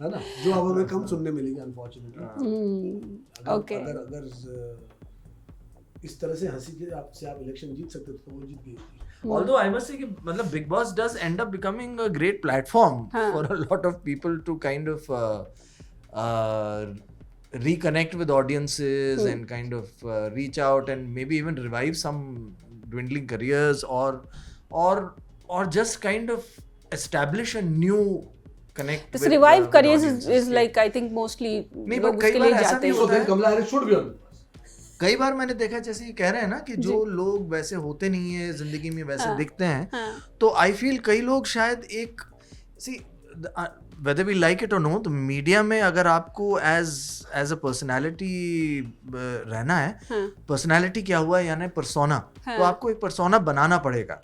ना, जो अब हमें कम सुनने मिलेगी अनफॉर्चुनेटली। अगर इस तरह से हंसी के आपसे आप इलेक्शन जीत सकते तो वो जीत गई। Although I must say कि मतलब Big Boss does end up becoming a great platform for a lot of people to kind of reconnect with audiences and kind of reach out and maybe even revive some dwindling careers or just kind of establish a new connect. This revive careers is like I think mostly लोग उसके लिए जाते हैं। So then Kamala Harris should be on. कई बार मैंने देखा, जैसे ये कह रहे हैं ना कि जो लोग वैसे होते नहीं है जिंदगी में, वैसे दिखते हैं, तो आई फील कई लोग शायद एक whether we like it or no, तो मीडिया में अगर आपको एज अ पर्सनालिटी रहना है, पर्सनालिटी क्या हुआ है यानी पर्सोना, तो आपको एक पर्सोना बनाना पड़ेगा।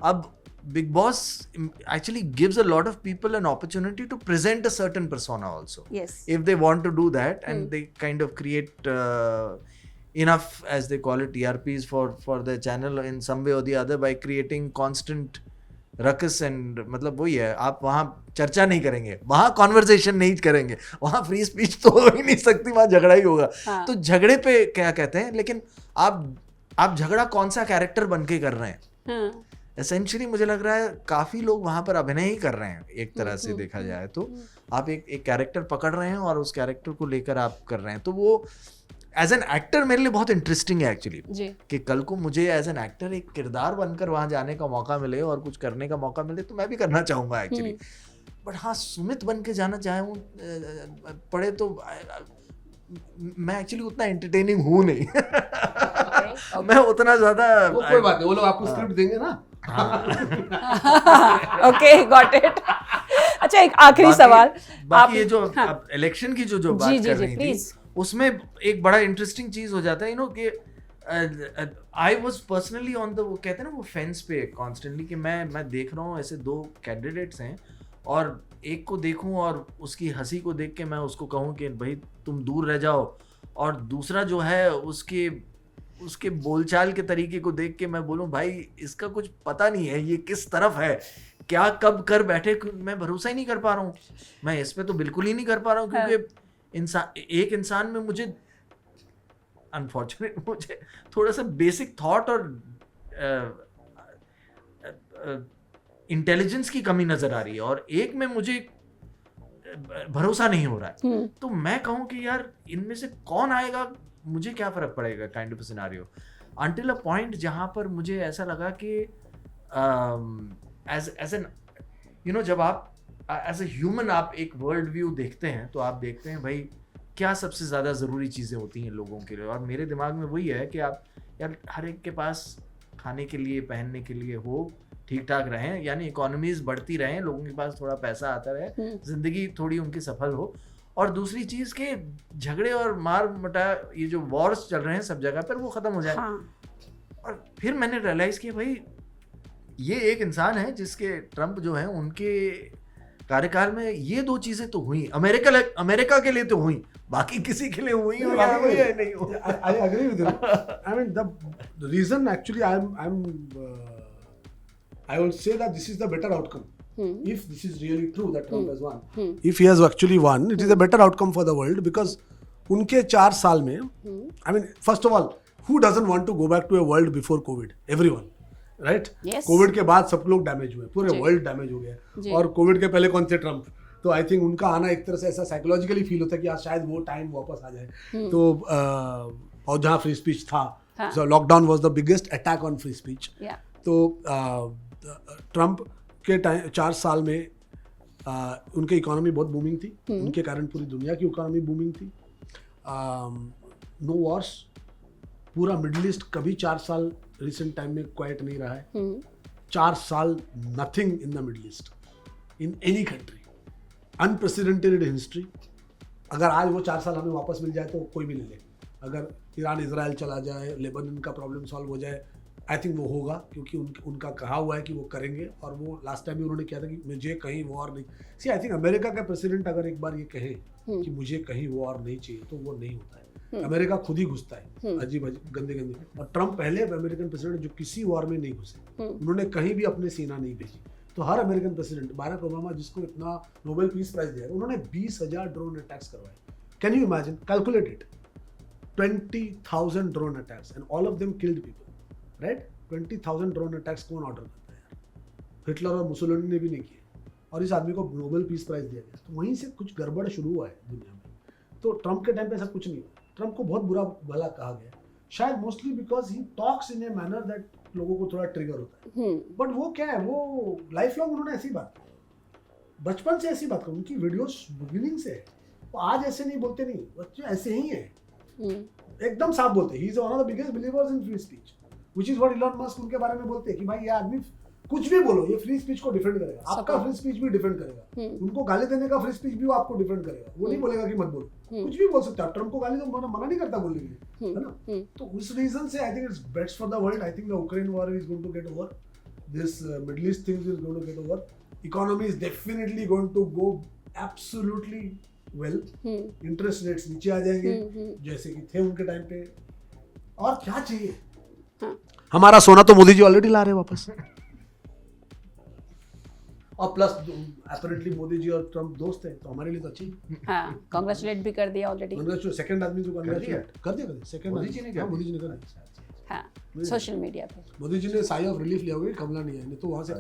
अब Big Boss actually gives a lot of people an opportunity to present a certain persona also. Yes. If they want to do that, and they kind of create enough, as they call it, TRPs for the channel in some way or the other by creating constant ruckus and मतलब वही है, आप वहाँ चर्चा नहीं करेंगे, वहाँ कॉन्वर्सेशन नहीं करेंगे, वहाँ फ्री स्पीच तो हो ही नहीं सकती, वहाँ झगड़ा ही होगा. हाँ. तो झगड़े पे क्या कहते हैं, लेकिन आप झगड़ा कौन सा कैरेक्टर बन के कर रहे हैं. हाँ. एसेंशियली मुझे लग रहा है काफी लोग वहां पर अभिनय ही कर रहे हैं, एक तरह से देखा जाए तो. आप एक कैरेक्टर पकड़ रहे हैं और उस कैरेक्टर को लेकर आप कर रहे हैं, तो वो एज एन एक्टर मेरे लिए बहुत इंटरेस्टिंग है एक्चुअली, कि कल को मुझे एज एन एक्टर एक किरदार बनकर वहां जाने का मौका मिले और कुछ करने का मौका मिले तो मैं भी करना चाहूंगा एक्चुअली. बट हाँ, सुमित बन के जाना चाहूँ पड़े तो मैं एक्चुअली उतना एंटरटेनिंग हूँ नहीं. मैं उतना ज्यादा, कोई बात नहीं, वो लोग आपको स्क्रिप्ट देंगे ना. Okay, got it. अच्छा, एक आखिरी सवाल. बाकी ये जो इलेक्शन की जो बात कर रही थी, उसमें एक बड़ा इंटरेस्टिंग चीज हो जाता है, कि I was personally on the, वो कहते हैं ना, वो फेंस पे कॉन्स्टेंटली, कि मैं देख रहा हूँ ऐसे दो कैंडिडेट्स हैं और एक को देखूं और उसकी हंसी को देख के मैं उसको कहूं कि भाई तुम दूर रह जाओ, और दूसरा जो है उसके बोलचाल के तरीके को देख के मैं बोलूं भाई इसका कुछ पता नहीं है, ये किस तरफ है, क्या कब कर बैठे, मैं भरोसा ही नहीं कर पा रहा हूँ. मैं इस पे तो बिल्कुल ही नहीं कर पा रहा हूँ, क्योंकि एक इंसान में मुझे अनफॉर्चुनेट मुझे थोड़ा सा बेसिक थॉट और इंटेलिजेंस की कमी नजर आ रही है, और एक में मुझे भरोसा नहीं हो रहा है. तो मैं कहूँ कि यार इनमें से कौन आएगा, मुझे क्या फर्क पड़ेगा, kind of scenario, until a point जहां पर मुझे ऐसा लगा कि एज एन जब आप एज ए ह्यूमन आप एक वर्ल्ड व्यू देखते हैं, तो आप देखते हैं भाई क्या सबसे ज़्यादा ज़रूरी चीज़ें होती हैं लोगों के लिए. और मेरे दिमाग में वही है कि आप यार हर एक के पास खाने के लिए, पहनने के लिए हो, ठीक ठाक रहें, यानी इकोनॉमीज बढ़ती रहें, लोगों के पास थोड़ा पैसा आता रहे, ज़िंदगी थोड़ी उनकी सफल हो. और दूसरी चीज़ के झगड़े और मार मटा, ये जो वॉर्स चल रहे हैं सब जगह पर, वो ख़त्म हो जाए. और फिर मैंने रियलाइज़ किया भाई ये एक इंसान है जिसके, ट्रम्प जो है, उनके कार्यकाल में ये दो चीजें तो हुई, अमेरिका के लिए तो हुई, बाकी किसी के लिए हुई हो या नहीं हो. I agree with you. I mean the reason actually I will say that this is the better outcome. If this is really true that Trump has won, if he has actually won, it is a better outcome for the world, because उनके 4 साल में, I mean first of all, who doesn't want to go back to a world before COVID? Everyone. Right. Covid के बाद सब लोग डैमेज हुए, पूरे वर्ल्ड डैमेज हो गया, और कोविड के पहले कौन थे, ट्रम्प. तो आई थिंक उनका आना एक तरह से ऐसा साइकोलॉजिकली फील होता है कि आज शायद वो टाइम वापस आ जाए. तो और जहाँ फ्री स्पीच था, lockdown was the biggest attack on free speech. तो ट्रम्प के 4 साल में उनकी इकोनॉमी बहुत बूमिंग थी, उनके कारण पूरी दुनिया की इकोनॉमी बूमिंग थी. नो वॉर्स, पूरा मिडिल ईस्ट कभी 4 साल रिसेंट टाइम में क्वाइट नहीं रहा है. 4 साल nothing in the middle east, in any country, unprecedented history. अगर आज वो 4 साल हमें वापस मिल जाए तो कोई भी ले ले. अगर ईरान इजराइल चला जाए, लेबनान का प्रॉब्लम सॉल्व हो जाए, आई थिंक वो होगा, क्योंकि उनका कहा हुआ है कि वो करेंगे. और वो लास्ट टाइम भी उन्होंने किया था कि मुझे कहीं वॉर नहीं. सी आई थिंक अमेरिका का प्रेसिडेंट अगर एक बार ये कहे कि मुझे कहीं वॉर नहीं चाहिए, तो वो नहीं होता है. अमेरिका खुद ही घुसता है अजीब गंदे. और ट्रम्प पहले अमेरिकन प्रेसिडेंट जो किसी वॉर में नहीं घुसे, उन्होंने कहीं भी अपने सेना नहीं भेजी. तो हर अमेरिकन प्रेसिडेंट, बाराक ओबामा जिसको इतना नोबेल पीस प्राइज दिया, उन्होंने 20,000 ड्रोन अटैक्स करवाए. Can you imagine, calculate it, 20,000 drone attacks and all of them killed people, right. 20,000 drone attacks कौन ऑर्डर करता है यार? हिटलर और मुसोलिनी ने भी नहीं किए, और इस आदमी को नोबेल पीस प्राइज दिया गया. तो वहीं से कुछ गड़बड़ शुरू हुआ है दुनिया में. तो ट्रम्प के टाइम पे ऐसा कुछ नहीं हुआ. ट्रम्प को बहुत बुरा भला कहा गया, शायद mostly because he talks in a manner that लोगों को थोड़ा ट्रिगर होता है. बट वो क्या है, वो लाइफ लॉन्ग उन्होंने ऐसी बात की, बचपन से ऐसी बात की, उनकी वीडियोस बिगिनिंग से है. वो आज ऐसे नहीं बोलते, नहीं, बच्चे ऐसे ही हैं, एकदम साफ बोलते हैं. He is one of the biggest believers in free speech, which is what Elon Musk उनके बारे में बोलते हैं कि भाई ये आदमी कुछ भी बोलो, ये फ्री स्पीच को डिफेंड करेगा, आपका फ्री स्पीच भी डिफेंड करेगा, उनको गाली देने का फ्री स्पीच भी वो आपको डिफेंड करेगा. वो नहीं बोलेगा कि मत बोलो, कुछ भी बोल सकता है. ट्रम्प को गाली तो मना नहीं करता बोलने के लिए, है ना. तो उस रीजन से I think it's best for the world. I think the Ukraine war is going to get over. this Middle East things is going to get over. Economy is definitely going to go absolutely well. Interest rates नीचे आ जाएंगे जैसे कि थे उनके टाइम पे. और क्या चाहिए? हमारा सोना तो मोदी जी ऑलरेडी ला रहे हैं वापस. और प्लस अपैरेंटली मोदी जी और ट्रम्प दोस्त हैं तो हमारे लिए तो अच्छी. हाँ, कांग्रेचुलेट भी कर दिया ऑलरेडी. सेकंड आदमी जो कांग्रेचुलेट कर दिया सेकंड मोदी जी ने कर मोदी जी ने कर दिया. हाँ, सोशल मीडिया पे मोदी जी ने साई ऑफ रिलीफ लिया होगा. कमला नहीं है, नहीं तो वहां से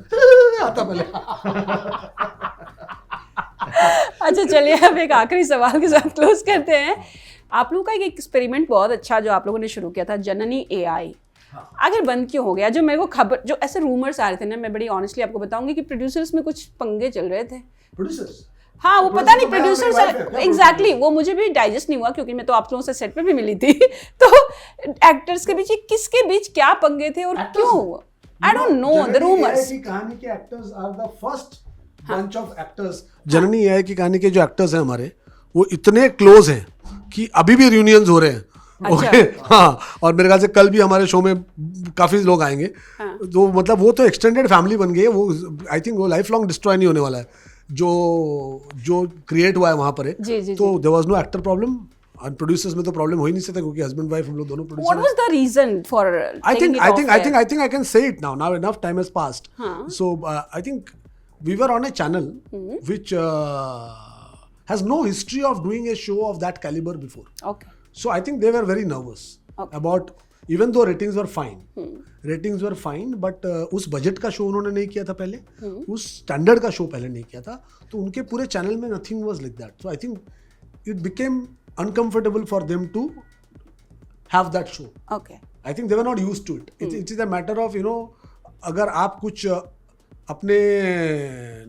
आता पहले. अच्छा चलिए अब एक आखिरी सवाल के साथ क्लोज करते हैं. आप लोगों का एक एक्सपेरिमेंट बहुत अच्छा जो आप लोगों ने शुरू किया था, जननी AI, आखिर बंद क्यों हो गया? जो मेरे को खबर, जो ऐसे रूमर्स आ रहे थे ना, मैं बड़ी ऑनेस्टली आपको बताऊंगी कि प्रोड्यूसर्स में कुछ पंगे चल रहे थे. प्रोड्यूसर्स, हाँ, वो पता नहीं प्रोड्यूसर्स एग्जैक्टली, वो मुझे भी डाइजेस्ट नहीं हुआ क्योंकि मैं तो आप लोगों से सेट पे भी मिली थी. तो एक्टर्स के बीच किसके बीच क्या पंगे थे और क्यों? I don't know the rumours. की कहानी के actors are the first bunch of actors. Janani AI की कहानी के जो एक्टर्स हैं हमारे, वो इतने क्लोज हैं कि अभी भी रियूनियंस हो रहे हैं. ओके, हाँ. और मेरे ख्याल से कल भी हमारे शो में काफी लोग आएंगे. तो मतलब वो तो एक्सटेंडेड फैमिली बन गई है. वो आई थिंक वो लाइफ लॉन्ग डिस्ट्रॉय नहीं होने वाला है जो क्रिएट हुआ है वहां पर है. तो there was no actor problem. और प्रोड्यूसर्स में तो प्रॉब्लम हो ही नहीं सकता क्योंकि हस्बैंड वाइफ हम लोग दोनों producer. What was the reason for I think I can say it now. Now enough time has passed. So I think we were on a channel which has no history of doing a show of that caliber before. Okay. So I think they were very nervous about, even though ratings were fine. Ratings were fine, but उस बजट का शो उन्होंने नहीं किया था पहले, उस स्टैंडर्ड का शो पहले नहीं किया था, तो उनके पूरे चैनल में nothing was like that. So I think it became uncomfortable for them to have that show. Okay. I think they were not used to it. It is a matter of, you know, अगर आप कुछ अपने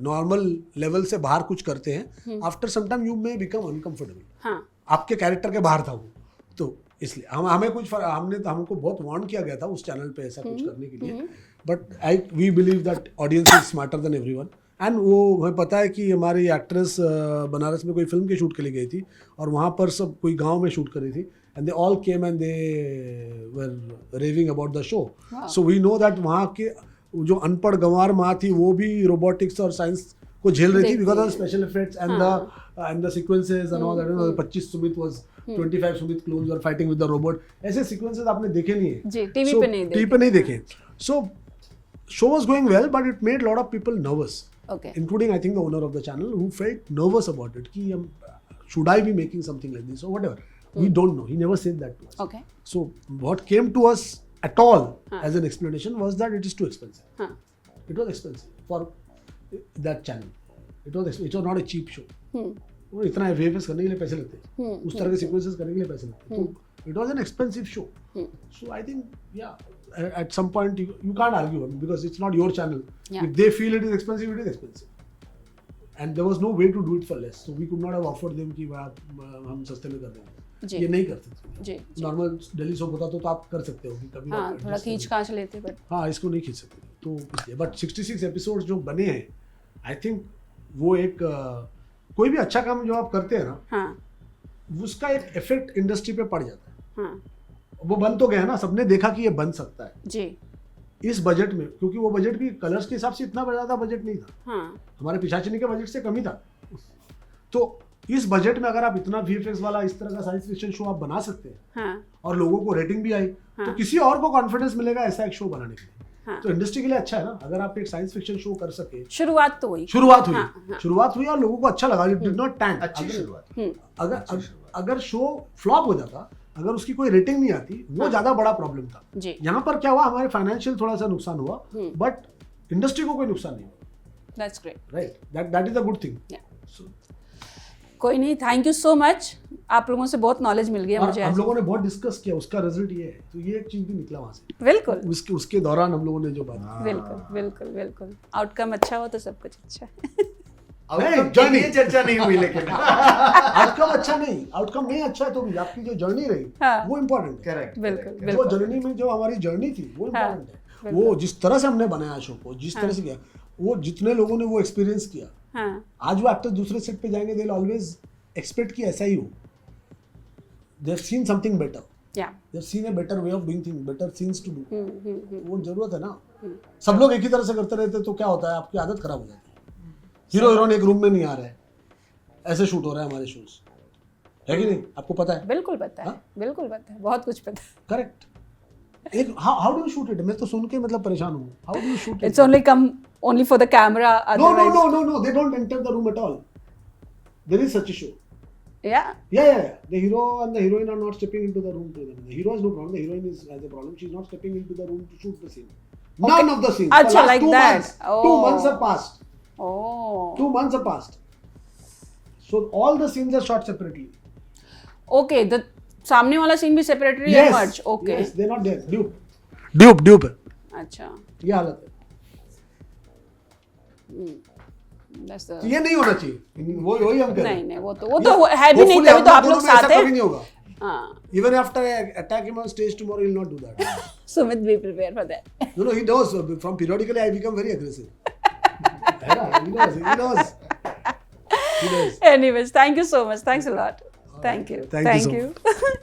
नॉर्मल लेवल से बाहर कुछ करते हैं, after some time you may become uncomfortable. हाँ. आपके कैरेक्टर के बाहर था वो, तो इसलिए हमें कुछ हमको बहुत वार्न किया गया था उस चैनल पे ऐसा कुछ करने के लिए. But we believe that audience is smarter than everyone. And वो हमें पता है कि हमारी एक्ट्रेस बनारस में कोई फिल्म के शूट के लिए गई थी और वहाँ पर सब कोई गांव में शूट कर रही थी. And they all came and they were raving about the show. So we know that वहाँ के जो अनपढ़ गंवार माँ थी वो भी रोबोटिक्स और साइंस को झेल रही थी because of special effects and the sequences and all that. 25 Sumit was 25 Sumit clones were fighting with the robot. ऐसे सीक्वेंसेस आपने देखे नहीं है जी, टीवी पे नहीं देखे. सो show was going well but it made lot of people nervous, okay, including I think the owner of the channel who felt nervous about it ki should I be making something like this or whatever. We don't know. He never said that to us. Okay. So what came to us at all as an explanation was that it is too expensive. It was expensive for that channel. It was not a cheap show. वो इतना VFX करने के लिए पैसे लगते हैं, उस तरह के सीक्वेंसेस करने के लिए पैसे लगते हैं, तो it was an expensive show. So I think at some point you can't argue because it's not your channel. If they feel it is expensive, it is expensive. And there was no way to do it for less. So we could not have offered them कि हम सस्ते में कर देंगे. ये नहीं कर सकते. नॉर्मल दिल्ली शो होता तो आप कर सकते हो कि कभी थोड़ा खींच कांच लेते, बट हाँ इसको नहीं खींच सकते. तो इसलिए बट 66 एपिसोड्स जो बने हैं, आई थिंक वो एक कोई भी अच्छा काम जो आप करते हैं ना, उसका एक इफेक्ट इंडस्ट्री पे पड़ जाता है. वो बन तो गया ना, सबने देखा कि ये बन सकता है जी इस बजट में, क्योंकि वो बजट भी कलर्स के हिसाब से इतना ज़्यादा बजट नहीं था. हमारे पिशाचिनी के बजट से कम ही था. तो इस बजट में अगर आप इतना VFX वाला इस तरह का साइंस फिक्शन शो आप बना सकते हैं और लोगों को रेटिंग भी आई, तो किसी और को कॉन्फिडेंस मिलेगा ऐसा एक शो बनाने के लिए. तो इंडस्ट्री के लिए अच्छा है ना अगर आप एक साइंस फिक्शन शो कर सके. शुरुआत हुई और लोगों को अच्छा लगा. It did not tank. अच्छी शुरुआत. अगर शो फ्लॉप हो जाता, अगर उसकी कोई रेटिंग नहीं आती, वो ज्यादा बड़ा प्रॉब्लम था. यहाँ पर क्या हुआ, हमारे फाइनेंशियल थोड़ा सा नुकसान हुआ, बट इंडस्ट्री को कोई नुकसान नहीं हुआ. That's great. Right, that is a good thing. कोई नहीं, थैंक यू सो मच. आप लोगों से बहुत नॉलेज मिल गया मुझे. हम लोगों ने बहुत डिस्कस किया, उसका रिजल्ट ये है. तो ये एक चीज भी निकला वहां से. बिल्कुल. उसके दौरान हम लोगों ने जो बात. बिल्कुल. आउटकम अच्छा हो तो सब कुछ अच्छा है. आउटकम ये चर्चा नहीं हुई, लेकिन आउटकम अच्छा नहीं, आउटकम नहीं अच्छा है तो भी आपकी जो जर्नी रही वो इम्पोर्टेंट. करेक्ट. बिल्कुल. जो जर्नी में जो हमारी जर्नी थी वो इम्पोर्टेंट है. वो जिस तरह से हमने बनाया शो को, जिस तरह से किया, वो जितने लोगों ने वो एक्सपीरियंस किया, आज वो एक्टर दूसरे सेट पे जाएंगे, दे विल ऑलवेज एक्सपेक्ट कि ऐसा ही हो. They have seen something better. They have seen a better way of doing things, better scenes to do. वो जरूरत है ना. सब लोग एक ही तरह से करते रहते तो क्या होता है, आपकी आदत खराब हो जाती है। हीरो हीरोइन एक रूम में नहीं आ रहे, ऐसे शूट हो रहा है हमारे शोज, है कि नहीं? आपको पता है? बिल्कुल पता है, बिल्कुल पता है, बहुत कुछ पता है। करेक्ट। एक how do you shoot it? मैं तो सुन के मतलब परेशान हूँ। How do you shoot it? It's only come only for the camera, No, otherwise they don't enter the room at all. There is such a show. yeah Yeah. The hero and the heroine are not stepping into the room together. The hero has no problem. The heroine has a problem. She's not stepping into the room to shoot the scene. None of the scenes. Achha, like that. Months, 2 months have passed. oh 2 months have passed. So all the scenes are shot separately. okay, the सामने वाला सीन भी सेपरेटली है, मर्ज। okay Yes, they're not there. Dupe. अच्छा, ये हालत है। that's the ये नहीं होना चाहिए। वही हम कह रहे हैं। नहीं वो तो है भी नहीं, तभी तो आप लोग साथ हैं। कभी नहीं होगा। हाँ, Even after I attack him on stage tomorrow, he'll not do that. Sumit, be prepared for that. No, he knows. From periodically, I become very aggressive. He knows. Anyways, thank you so much. Thanks a lot. Thank you. Thank you so much.